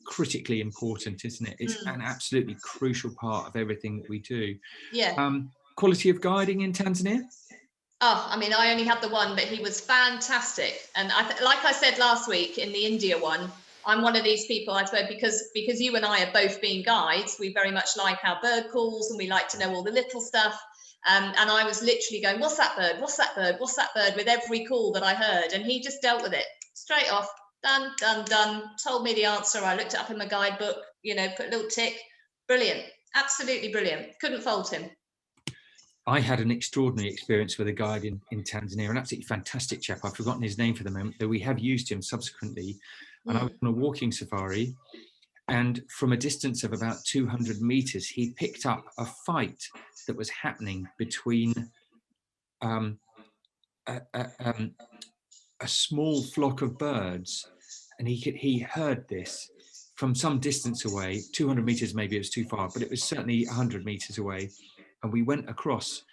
critically important, isn't it? It's an absolutely crucial part of everything that we do. Yeah. Quality of guiding in Tanzania? Oh, I mean, I only had the one, but he was fantastic. And like I said last week in the India one, I'm one of these people, I suppose, because you and I have both been guides, we very much like our bird calls and we like to know all the little stuff. And I was literally going, what's that bird? What's that bird? What's that bird? With every call that I heard. And he just dealt with it straight off. Done, done, done. Told me the answer. I looked it up in my guidebook, put a little tick. Brilliant. Absolutely brilliant. Couldn't fault him. I had an extraordinary experience with a guide in Tanzania, an absolutely fantastic chap. I've forgotten his name for the moment, though we have used him subsequently. And I was on a walking safari, and from a distance of about 200 meters, he picked up a fight that was happening between a small flock of birds and he heard this from some distance away, 200 meters, maybe it was too far, but it was certainly 100 meters away. And we went across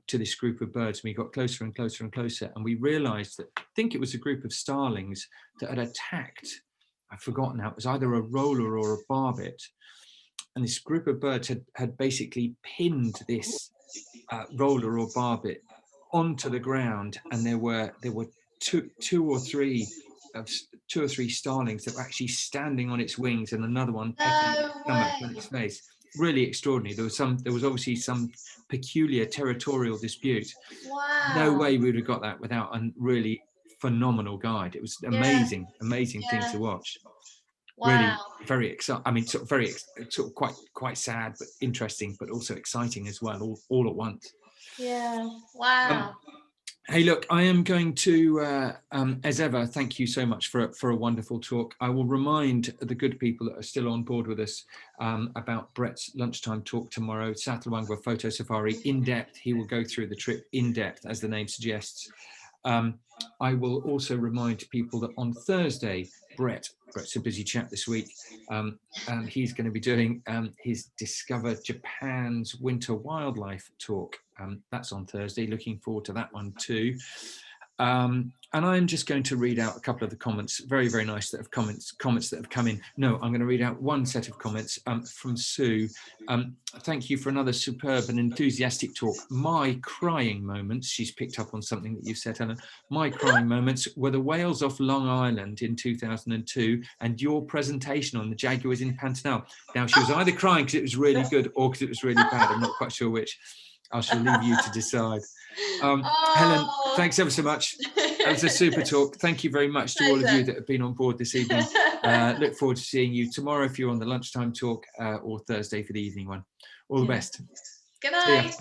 to this group of birds, and we got closer and closer and closer. And we realized that, I think it was a group of starlings that had attacked, I've forgotten now, it was either a roller or a barbet. And this group of birds had basically pinned this roller or barbet onto the ground. And there were two or three starlings that were actually standing on its wings, and another one pecking its stomach on its face. Really extraordinary. There was obviously some peculiar territorial dispute. Wow. No way we would have got that without a really phenomenal guide. It was amazing thing to watch. Wow. Really very exciting. I mean, sort of quite sad, but interesting, but also exciting as well, all at once. Yeah. Wow. Hey, look, I am going to, as ever, thank you so much for a wonderful talk. I will remind the good people that are still on board with us about Brett's lunchtime talk tomorrow, South Luangwa Photo Safari, in depth. He will go through the trip in depth, as the name suggests. I will also remind people that on Thursday, Brett's a busy chap this week. He's going to be doing his Discover Japan's Winter Wildlife talk. That's on Thursday. Looking forward to that one too. And I'm just going to read out a couple of the comments, very, very nice comments that have come in. No, I'm going to read out one set of comments from Sue. Thank you for another superb and enthusiastic talk. My crying moments, she's picked up on something that you said, Helen. My crying moments were the whales off Long Island in 2002 and your presentation on the jaguars in Pantanal. Now, she was either crying because it was really good or because it was really bad. I'm not quite sure which. I shall leave you to decide. Helen, thanks ever so much. That was a super talk. Thank you very much to all of you that have been on board this evening. Look forward to seeing you tomorrow if you're on the lunchtime talk or Thursday for the evening one. All the best. Good night.